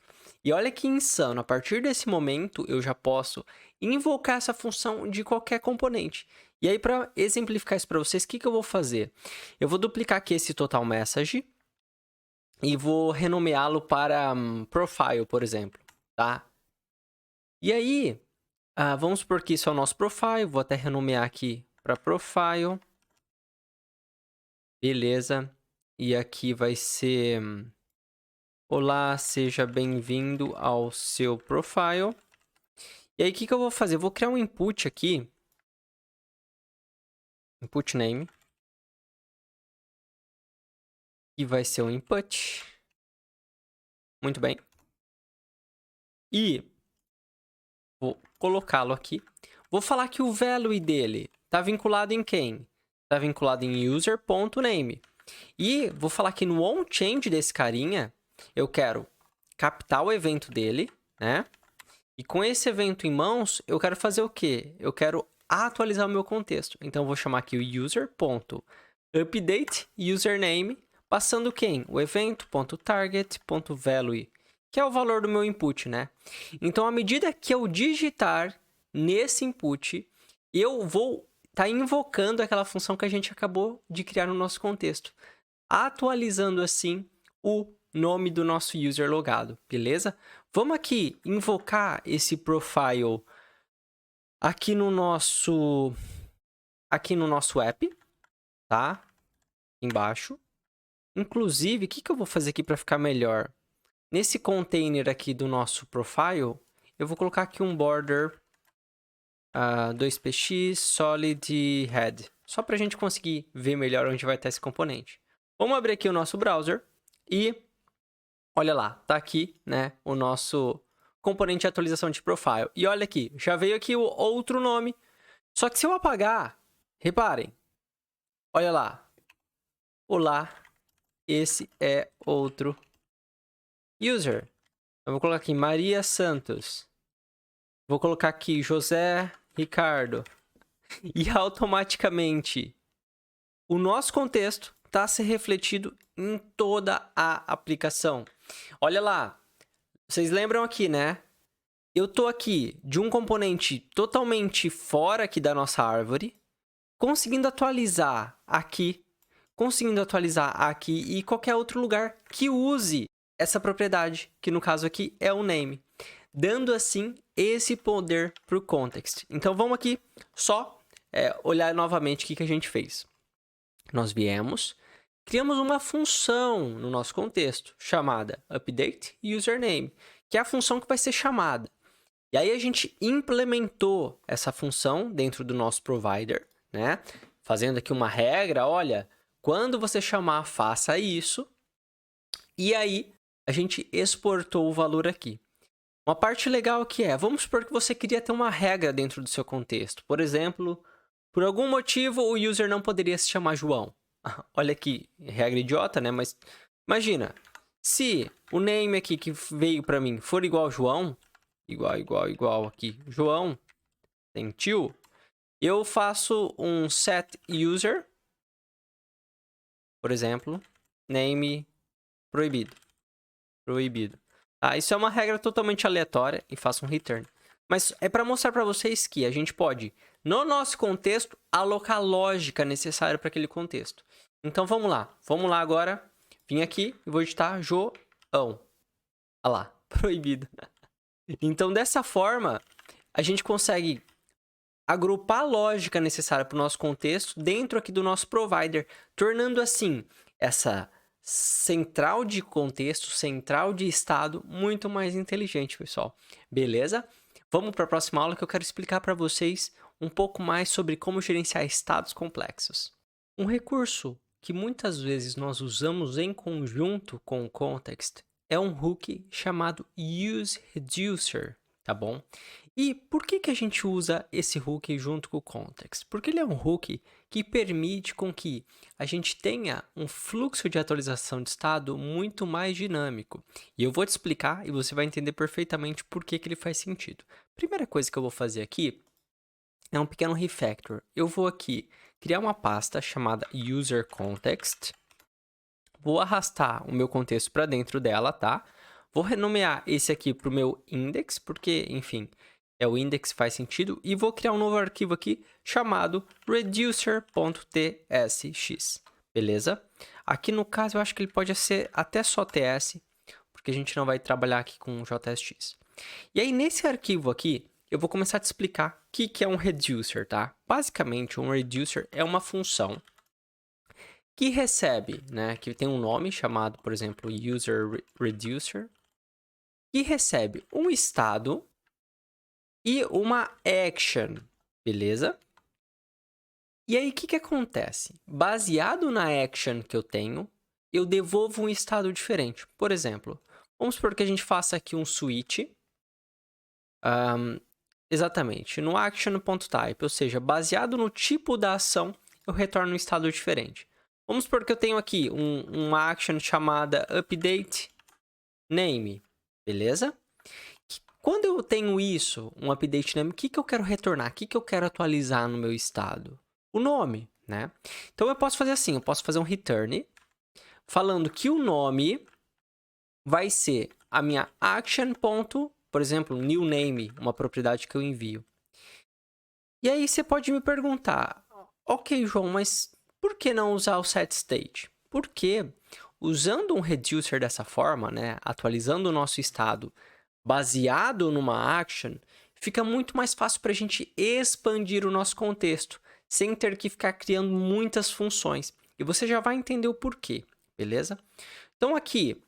E olha que insano, a partir desse momento, eu já posso invocar essa função de qualquer componente. E aí, para exemplificar isso para vocês, o que eu vou fazer? Eu vou duplicar aqui esse total message e vou renomeá-lo para profile, por exemplo, tá? E aí, vamos supor que isso é o nosso profile, vou até renomear aqui para profile. Beleza. E aqui vai ser: olá, seja bem-vindo ao seu profile. E aí, o que eu vou fazer? Eu vou criar um input aqui. Input name. E vai ser um input. Muito bem. E vou colocá-lo aqui. Vou falar que o value dele está vinculado em quem? Está vinculado em user.name. E vou falar que no onChange desse carinha, eu quero captar o evento dele, né? E com esse evento em mãos, eu quero fazer o quê? Eu quero atualizar o meu contexto. Então, eu vou chamar aqui o user.updateUsername, passando quem? O evento.target.value, que é o valor do meu input, né? Então, à medida que eu digitar nesse input, eu vou estar invocando aquela função que a gente acabou de criar no nosso contexto, atualizando assim o nome do nosso user logado, beleza? Vamos aqui invocar esse profile aqui no nosso app, tá? Embaixo. Inclusive, o que eu vou fazer aqui para ficar melhor? Nesse container aqui do nosso profile, eu vou colocar aqui um border 2px solid head, só para a gente conseguir ver melhor onde vai estar esse componente. Vamos abrir aqui o nosso browser e olha lá, tá aqui, né, o nosso componente de atualização de profile. E olha aqui, já veio aqui o outro nome. Só que se eu apagar, reparem, olha lá. Olá, esse é outro user. Eu vou colocar aqui Maria Santos. Vou colocar aqui José Ricardo. E automaticamente o nosso contexto está se refletido em toda a aplicação. Olha lá, vocês lembram aqui, né? Eu tô aqui de um componente totalmente fora aqui da nossa árvore, conseguindo atualizar aqui e qualquer outro lugar que use essa propriedade, que no caso aqui é o name, dando assim esse poder para o context. Então vamos aqui só olhar novamente o que a gente fez. Nós viemos, criamos uma função no nosso contexto chamada updateUsername, que é a função que vai ser chamada. E aí a gente implementou essa função dentro do nosso provider, né? Fazendo aqui uma regra, olha, quando você chamar, faça isso. E aí a gente exportou o valor aqui. Uma parte legal que vamos supor que você queria ter uma regra dentro do seu contexto. Por exemplo, por algum motivo o user não poderia se chamar João. Olha aqui, regra idiota, né? Mas imagina, se o name aqui que veio para mim for igual a João, igual aqui, João, tem tio, eu faço um set user, por exemplo, name proibido. Isso é uma regra totalmente aleatória e faço um return. Mas é para mostrar para vocês que a gente pode, no nosso contexto, alocar a lógica necessária para aquele contexto. Então vamos lá agora, vim aqui e vou digitar João. Olha lá, proibido. Então dessa forma, a gente consegue agrupar a lógica necessária para o nosso contexto dentro aqui do nosso provider, tornando assim essa central de contexto, central de estado, muito mais inteligente, pessoal. Beleza? Vamos para a próxima aula que eu quero explicar para vocês um pouco mais sobre como gerenciar estados complexos. Um recurso que muitas vezes nós usamos em conjunto com o context é um hook chamado useReducer, tá bom? E por que a gente usa esse hook junto com o context? Porque ele é um hook que permite com que a gente tenha um fluxo de atualização de estado muito mais dinâmico. E eu vou te explicar e você vai entender perfeitamente por que ele faz sentido. Primeira coisa que eu vou fazer aqui é um pequeno refactor. Eu vou aqui criar uma pasta chamada userContext. Vou arrastar o meu contexto para dentro dela, tá? Vou renomear esse aqui para o meu index, porque, enfim, o index faz sentido. E vou criar um novo arquivo aqui chamado reducer.tsx, beleza? Aqui no caso eu acho que ele pode ser até só ts, porque a gente não vai trabalhar aqui com JSX. E aí nesse arquivo aqui, eu vou começar a te explicar o que é um reducer, tá? Basicamente, um reducer é uma função que recebe, né, que tem um nome chamado, por exemplo, userReducer, que recebe um estado e uma action, beleza? E aí, o que acontece? Baseado na action que eu tenho, eu devolvo um estado diferente. Por exemplo, vamos supor que a gente faça aqui um switch, exatamente, no action.type, ou seja, baseado no tipo da ação, eu retorno um estado diferente. Vamos supor que eu tenho aqui uma action chamada update name, beleza? Quando eu tenho isso, um update name, o que eu quero retornar? O que eu quero atualizar no meu estado? O nome, né? Então eu posso fazer assim, eu posso fazer um return falando que o nome vai ser a minha action. Por exemplo, new name, uma propriedade que eu envio. E aí você pode me perguntar, ok, João, mas por que não usar o setState? Porque usando um reducer dessa forma, né, atualizando o nosso estado baseado numa action, fica muito mais fácil para a gente expandir o nosso contexto, sem ter que ficar criando muitas funções. E você já vai entender o porquê, beleza? Então aqui,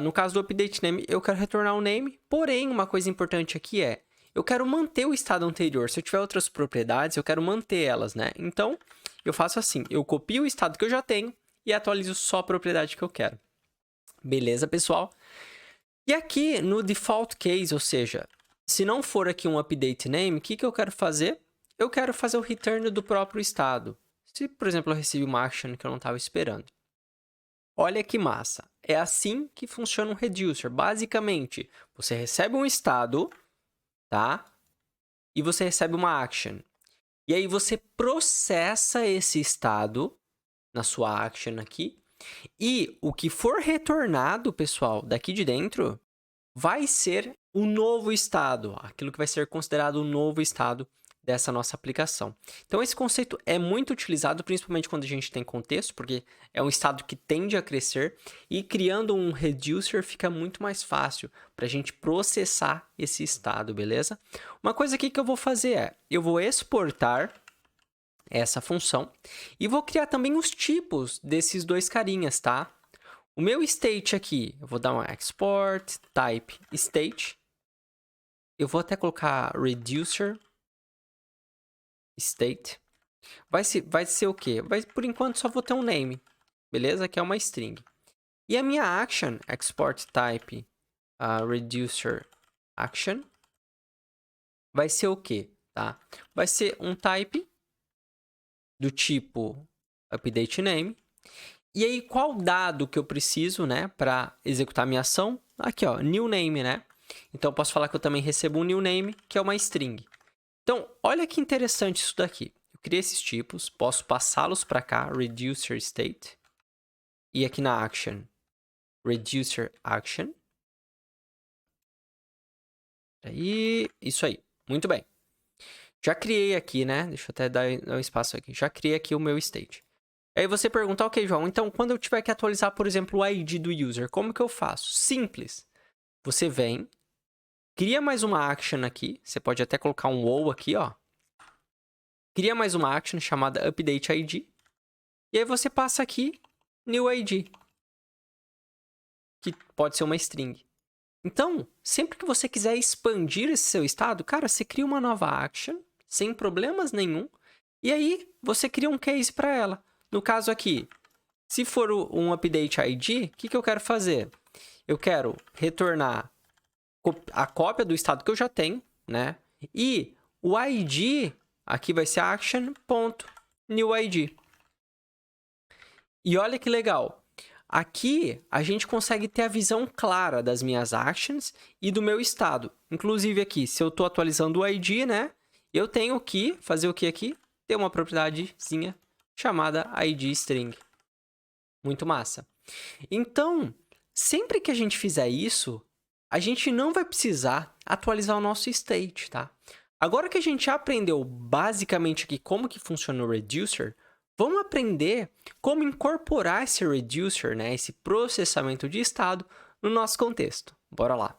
no caso do update name, eu quero retornar o name, porém, uma coisa importante aqui é, eu quero manter o estado anterior. Se eu tiver outras propriedades, eu quero manter elas, né? Então, eu faço assim, eu copio o estado que eu já tenho e atualizo só a propriedade que eu quero. Beleza, pessoal? E aqui, no default case, ou seja, se não for aqui um update name, o que eu quero fazer? Eu quero fazer o return do próprio estado. Se, por exemplo, eu recebi uma action que eu não estava esperando. Olha que massa. É assim que funciona um reducer. Basicamente, você recebe um estado, tá? E você recebe uma action. E aí você processa esse estado na sua action aqui. E o que for retornado, pessoal, daqui de dentro, vai ser o novo estado. Aquilo que vai ser considerado o novo estado dessa nossa aplicação. Então, esse conceito é muito utilizado, principalmente quando a gente tem contexto, porque é um estado que tende a crescer, e criando um reducer fica muito mais fácil para a gente processar esse estado, beleza? Uma coisa aqui que eu vou fazer é, eu vou exportar essa função e vou criar também os tipos desses dois carinhas, tá? O meu state aqui, eu vou dar um export type state. Eu vou até colocar reducer state. Vai ser o quê? Por enquanto, só vou ter um name, beleza? Que é uma string. E a minha action, export type reducer action, vai ser o quê? Tá? Vai ser um type do tipo update name. E aí, qual dado que eu preciso, né, para executar minha ação? Aqui, ó, new name, né? Então, eu posso falar que eu também recebo um new name, que é uma string. Então, olha que interessante isso daqui. Eu criei esses tipos, posso passá-los para cá, reducer state. E aqui na action, reducer action. Aí, isso aí. Muito bem. Já criei aqui, né? Deixa eu até dar um espaço aqui. Já criei aqui o meu state. Aí você pergunta, ok, João, então quando eu tiver que atualizar, por exemplo, o ID do user, como que eu faço? Simples. Você vem, cria mais uma action aqui. Você pode até colocar um ou aqui, ó. Cria mais uma action chamada update ID. E aí você passa aqui new ID, que pode ser uma string. Então, sempre que você quiser expandir esse seu estado, cara, você cria uma nova action, sem problemas nenhum, e aí você cria um case para ela. No caso aqui, se for um update ID, o que eu quero fazer? Eu quero retornar a cópia do estado que eu já tenho, né? E o ID, aqui vai ser action.newID. E olha que legal. Aqui, a gente consegue ter a visão clara das minhas actions e do meu estado. Inclusive aqui, se eu estou atualizando o ID, né? Eu tenho que fazer o que aqui? Ter uma propriedadezinha chamada idString. Muito massa. Então, sempre que a gente fizer isso, a gente não vai precisar atualizar o nosso state, tá? Agora que a gente aprendeu basicamente aqui como que funciona o reducer, vamos aprender como incorporar esse reducer, né, esse processamento de estado, no nosso contexto. Bora lá.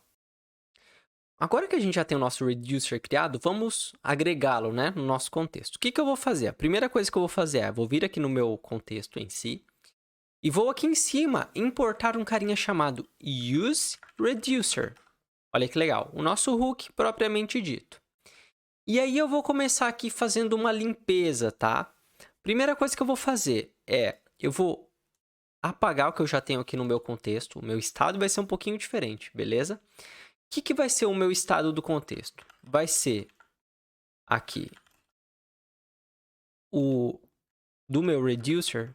Agora que a gente já tem o nosso reducer criado, vamos agregá-lo, né, no nosso contexto. O que eu vou fazer? A primeira coisa que eu vou fazer é, vou vir aqui no meu contexto em si, e vou aqui em cima importar um carinha chamado useReducer. Olha que legal, o nosso hook propriamente dito. E aí eu vou começar aqui fazendo uma limpeza, tá? Primeira coisa que eu vou fazer é, eu vou apagar o que eu já tenho aqui no meu contexto. O meu estado vai ser um pouquinho diferente, beleza? O que vai ser o meu estado do contexto? Vai ser aqui o do meu reducer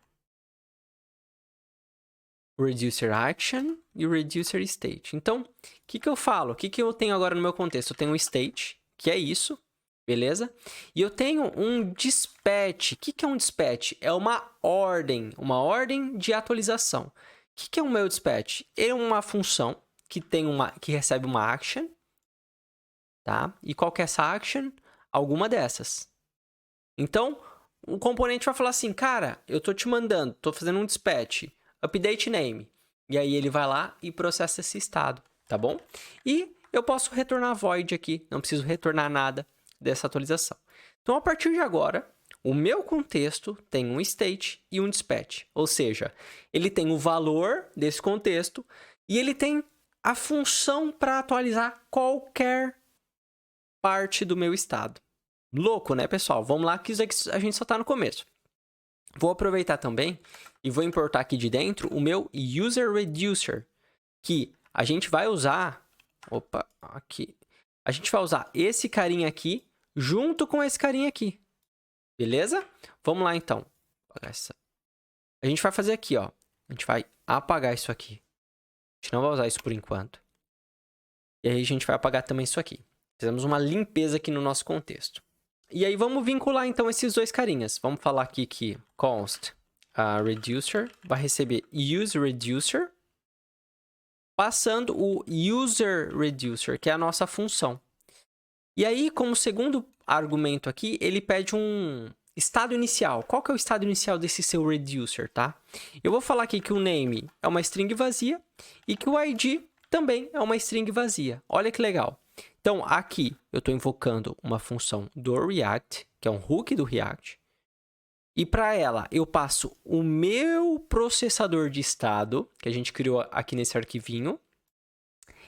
action e o reducer state. Então, o que eu falo? O que eu tenho agora no meu contexto? Eu tenho um state, que é isso, beleza? E eu tenho um dispatch. O que é um dispatch? É uma ordem de atualização. O que é o meu dispatch? É uma função que recebe uma action, tá? E qual que é essa action? Alguma dessas. Então, o componente vai falar assim, cara, eu tô te mandando, tô fazendo um dispatch, update name. E aí ele vai lá e processa esse estado, tá bom? E eu posso retornar void aqui, não preciso retornar nada dessa atualização. Então, a partir de agora, o meu contexto tem um state e um dispatch, ou seja, ele tem o valor desse contexto e ele tem a função para atualizar qualquer parte do meu estado. Louco, né, pessoal? Vamos lá, que isso aqui a gente só está no começo. Vou aproveitar também e vou importar aqui de dentro o meu user reducer, que a gente vai usar... Opa, aqui. A gente vai usar esse carinha aqui junto com esse carinha aqui. Beleza? Vamos lá, então. A gente vai fazer aqui, ó. A gente vai apagar isso aqui. A gente não vai usar isso por enquanto. E aí a gente vai apagar também isso aqui. Fizemos uma limpeza aqui no nosso contexto. E aí vamos vincular, então, esses dois carinhas. Vamos falar aqui que const reducer vai receber useReducer, passando o userReducer, que é a nossa função. E aí, como segundo argumento aqui, ele pede um estado inicial. Qual que é o estado inicial desse seu reducer, tá? Eu vou falar aqui que o name é uma string vazia e que o ID também é uma string vazia. Olha que legal. Então, aqui eu estou invocando uma função do React, que é um hook do React. E para ela, eu passo o meu processador de estado, que a gente criou aqui nesse arquivinho.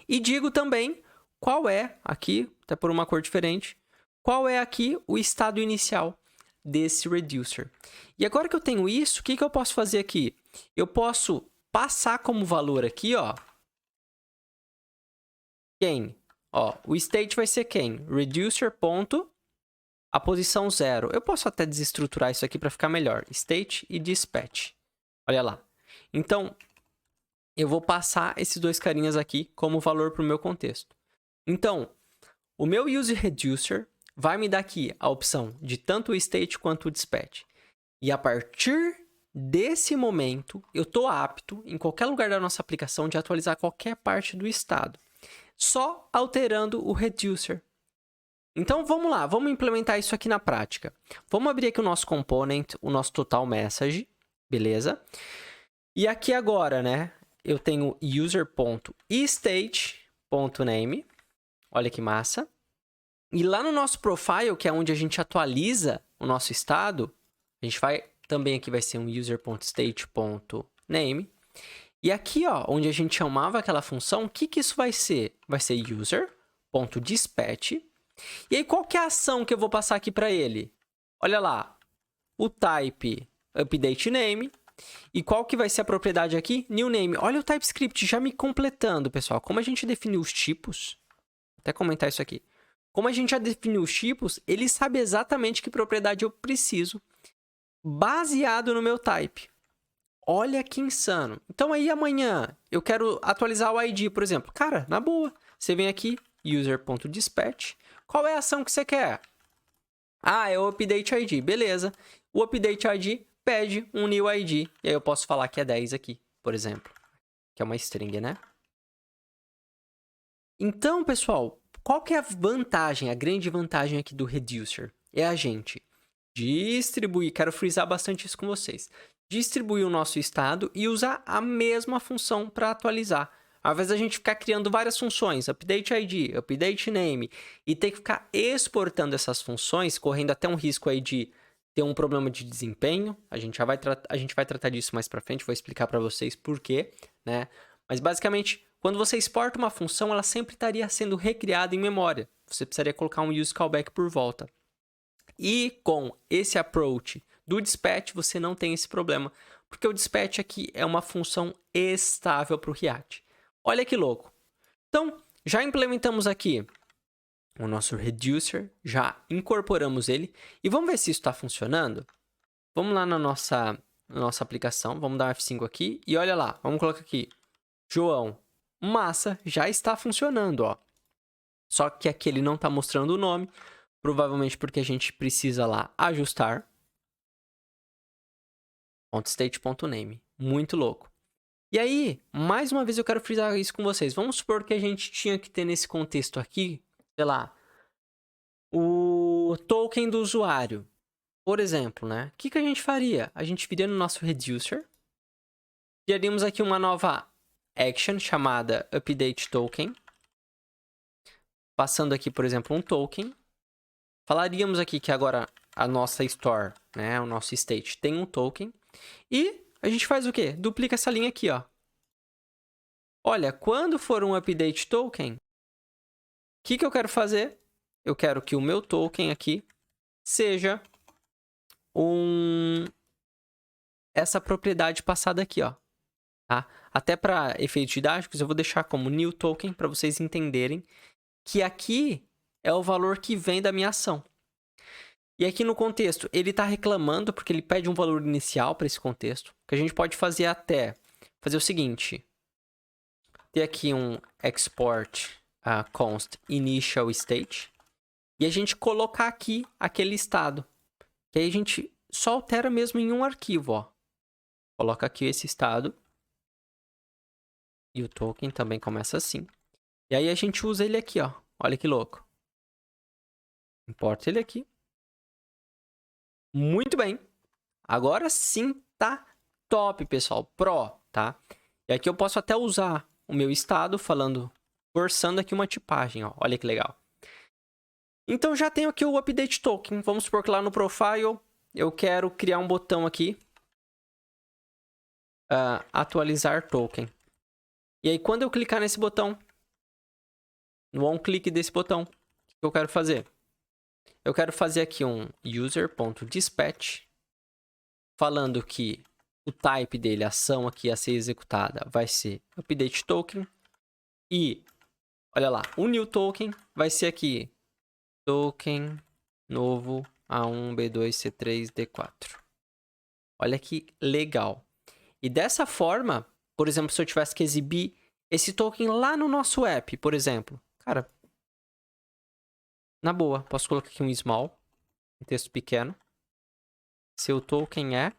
E digo também qual é, aqui, até por uma cor diferente, qual é aqui o estado inicial desse reducer. E agora que eu tenho isso, o que eu posso fazer aqui? Eu posso passar como valor aqui, ó, quem? Ó, o state vai ser quem? Reducer ponto, a posição 0. Eu posso até desestruturar isso aqui para ficar melhor. State e dispatch. Olha lá. Então, eu vou passar esses dois carinhas aqui como valor para o meu contexto. Então, o meu useReducer vai me dar aqui a opção de tanto o state quanto o dispatch. E a partir desse momento, eu estou apto, em qualquer lugar da nossa aplicação, de atualizar qualquer parte do estado. Só alterando o reducer. Então, vamos lá, vamos implementar isso aqui na prática. Vamos abrir aqui o nosso component, o nosso total message, beleza? E aqui agora, né, eu tenho user.state.name, olha que massa. E lá no nosso profile, que é onde a gente atualiza o nosso estado, a gente vai, também aqui vai ser um user.state.name. E aqui, ó, onde a gente chamava aquela função, o que isso vai ser? Vai ser user.dispatch. E aí, qual que é a ação que eu vou passar aqui para ele? Olha lá, o type updateName. E qual que vai ser a propriedade aqui? NewName. Olha o TypeScript já me completando, pessoal. Como a gente definiu os tipos, vou até comentar isso aqui. Como a gente já definiu os tipos, ele sabe exatamente que propriedade eu preciso, baseado no meu type. Olha que insano. Então, aí amanhã eu quero atualizar o ID, por exemplo. Cara, na boa, você vem aqui, user.dispatch. Qual é a ação que você quer? Ah, é o update ID. Beleza. O update ID pede um new ID. E aí eu posso falar que é 10 aqui, por exemplo. Que é uma string, né? Então, pessoal, qual que é a vantagem, a grande vantagem aqui do reducer? É a gente distribuir, quero frisar bastante isso com vocês, distribuir o nosso estado e usar a mesma função para atualizar. Ao invés da gente ficar criando várias funções, update ID, update name, e ter que ficar exportando essas funções, correndo até um risco aí de ter um problema de desempenho. A gente vai tratar disso mais para frente, vou explicar para vocês por quê, né? Mas basicamente, quando você exporta uma função, ela sempre estaria sendo recriada em memória. Você precisaria colocar um use callback por volta. E com esse approach do dispatch, você não tem esse problema, porque o dispatch aqui é uma função estável para o React. Olha que louco. Então, já implementamos aqui o nosso reducer, já incorporamos ele. E vamos ver se isso está funcionando? Vamos lá na nossa aplicação, vamos dar um F5 aqui e olha lá, vamos colocar aqui, João, massa, já está funcionando, ó. Só que aqui ele não está mostrando o nome, provavelmente porque a gente precisa lá ajustar. .state.name. Muito louco. E aí, mais uma vez eu quero frisar isso com vocês. Vamos supor que a gente tinha que ter nesse contexto aqui, sei lá, o token do usuário. Por exemplo, né? O que a gente faria? A gente viria no nosso reducer, criaríamos aqui uma nova action chamada update token. passando aqui, por exemplo, um token. Falaríamos aqui que agora a nossa store, né, o nosso state tem um token. E a gente faz o quê? Duplica essa linha aqui, ó. Olha, quando for um update token, o que eu quero fazer? Eu quero que o meu token aqui seja essa propriedade passada aqui, ó. Tá? Até para efeitos didáticos, eu vou deixar como new token para vocês entenderem que aqui é o valor que vem da minha ação. E aqui no contexto, ele está reclamando porque ele pede um valor inicial para esse contexto. Que a gente pode fazer fazer o seguinte. Ter aqui um export const initial state. E a gente colocar aqui aquele estado. Que aí a gente só altera mesmo em um arquivo, ó. Coloca aqui esse estado. E o token também começa assim. E aí a gente usa ele aqui, ó. Olha que louco. Importa ele aqui. Muito bem. Agora sim tá top, pessoal. Pro, tá? E aqui eu posso até usar o meu estado forçando aqui uma tipagem, ó. Olha que legal. Então já tenho aqui o update token. Vamos supor que lá no profile eu quero criar um botão aqui. Atualizar token. E aí quando eu clicar nesse botão, no on-click desse botão, o que eu quero fazer? Eu quero fazer aqui um user.dispatch falando que o type dele, a ação aqui a ser executada, vai ser update token. E, olha lá, o new token vai ser aqui token novo A1, B2, C3, D4. Olha que legal. E dessa forma, por exemplo, se eu tivesse que exibir esse token lá no nosso app, por exemplo, cara, na boa, posso colocar aqui um small, um texto pequeno. Seu token é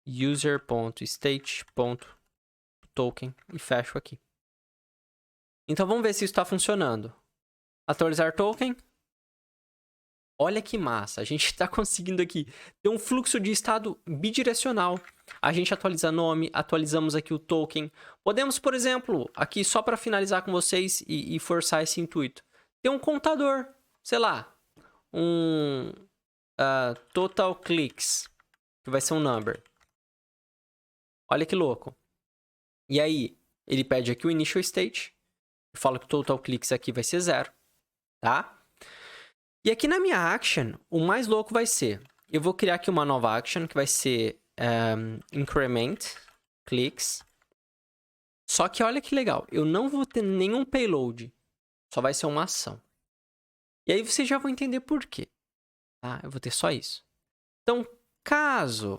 user.state.token e fecho aqui. Então vamos ver se isso está funcionando. Atualizar token. Olha que massa, a gente está conseguindo aqui ter um fluxo de estado bidirecional. A gente atualiza nome, atualizamos aqui o token. Podemos, por exemplo, aqui só para finalizar com vocês e forçar esse intuito, ter um contador, sei lá, um total clicks, que vai ser um number. Olha que louco. E aí, ele pede aqui o initial state. Eu falo que o total clicks aqui vai ser 0, tá? E aqui na minha action, o mais louco vai ser... Eu vou criar aqui uma nova action, que vai ser increment clicks. Só que olha que legal, eu não vou ter nenhum payload. Só vai ser uma ação. E aí vocês já vão entender por quê. Tá? Eu vou ter só isso. Então, caso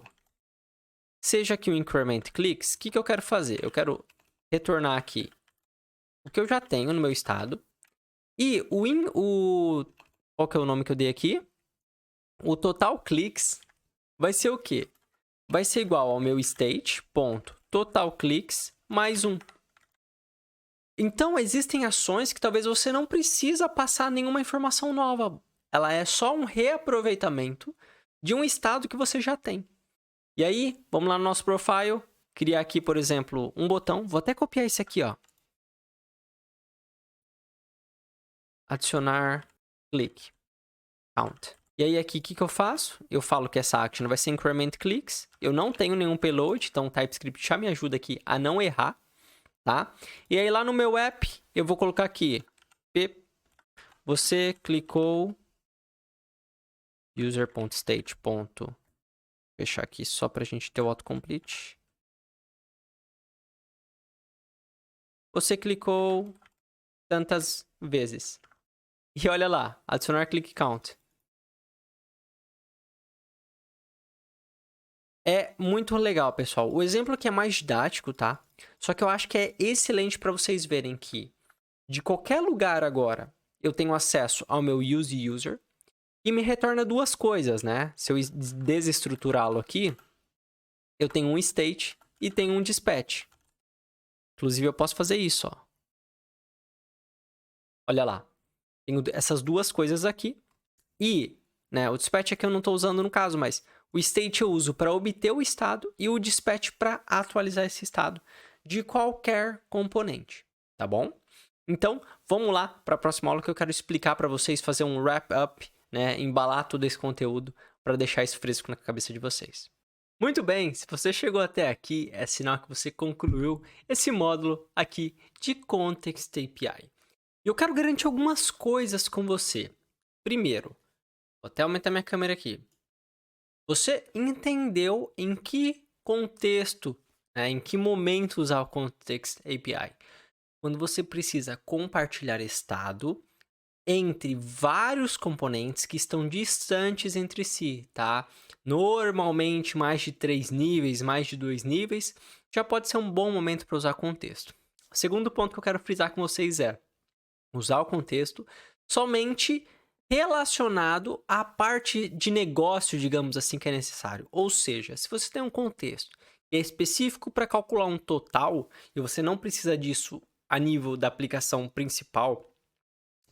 seja aqui o increment clicks, o que eu quero fazer? Eu quero retornar aqui o que eu já tenho no meu estado. E qual que é o nome que eu dei aqui? O total clicks vai ser o quê? Vai ser igual ao meu state.total clicks mais 1. Então, existem ações que talvez você não precisa passar nenhuma informação nova. Ela é só um reaproveitamento de um estado que você já tem. E aí, vamos lá no nosso profile, criar aqui, por exemplo, um botão. Vou até copiar esse aqui, ó. Adicionar click count. E aí aqui, o que eu faço? Eu falo que essa action vai ser increment clicks. Eu não tenho nenhum payload, então o TypeScript já me ajuda aqui a não errar, tá? E aí lá no meu app, eu vou colocar aqui, você clicou user.state. Fechar aqui só para a gente ter o autocomplete. Você clicou tantas vezes. E olha lá, adicionar click count. É muito legal, pessoal. O exemplo aqui é mais didático, tá? Só que eu acho que é excelente para vocês verem que de qualquer lugar agora eu tenho acesso ao meu use user e me retorna duas coisas, né? Se eu desestruturá-lo aqui, eu tenho um state e tenho um dispatch. Inclusive, eu posso fazer isso, ó. Olha lá. Tenho essas duas coisas aqui. E, né, o dispatch aqui eu não estou usando no caso, mas o state eu uso para obter o estado e o dispatch para atualizar esse estado de qualquer componente, tá bom? Então, vamos lá para a próxima aula que eu quero explicar para vocês, fazer um wrap-up, né, embalar todo esse conteúdo para deixar isso fresco na cabeça de vocês. Muito bem, se você chegou até aqui, é sinal que você concluiu esse módulo aqui de Context API. E eu quero garantir algumas coisas com você. Primeiro, vou até aumentar minha câmera aqui. Você entendeu em que contexto, né, em que momento usar o Context API? Quando você precisa compartilhar estado entre vários componentes que estão distantes entre si, tá? Normalmente mais de 3 níveis, mais de 2 níveis, já pode ser um bom momento para usar contexto. O segundo ponto que eu quero frisar com vocês é usar o contexto somente relacionado à parte de negócio, digamos assim, que é necessário. Ou seja, se você tem um contexto que é específico para calcular um total e você não precisa disso a nível da aplicação principal,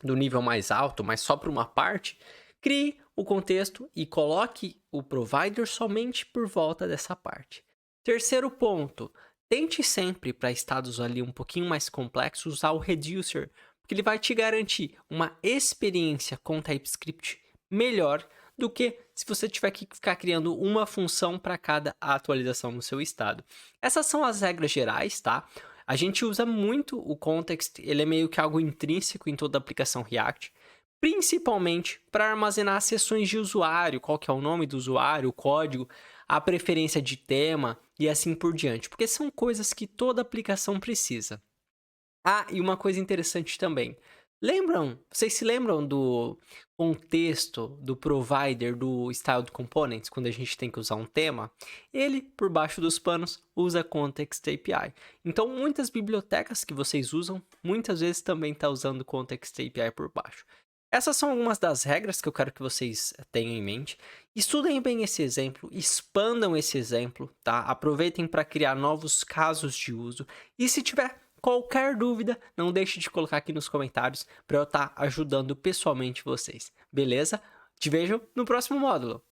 do nível mais alto, mas só para uma parte, crie o contexto e coloque o provider somente por volta dessa parte. Terceiro ponto, tente sempre, para estados ali um pouquinho mais complexos, usar o reducer, porque ele vai te garantir uma experiência com TypeScript melhor do que se você tiver que ficar criando uma função para cada atualização no seu estado. Essas são as regras gerais, tá? A gente usa muito o context, ele é meio que algo intrínseco em toda a aplicação React, principalmente para armazenar sessões de usuário, qual que é o nome do usuário, o código, a preferência de tema e assim por diante, porque são coisas que toda aplicação precisa. Ah, e uma coisa interessante também. Vocês se lembram do contexto do provider do Styled Components, quando a gente tem que usar um tema? Ele, por baixo dos panos, usa Context API. Então, muitas bibliotecas que vocês usam, muitas vezes também está usando Context API por baixo. Essas são algumas das regras que eu quero que vocês tenham em mente. Estudem bem esse exemplo, expandam esse exemplo, tá? Aproveitem para criar novos casos de uso. E se tiver qualquer dúvida, não deixe de colocar aqui nos comentários para eu estar ajudando pessoalmente vocês, beleza? Te vejo no próximo módulo.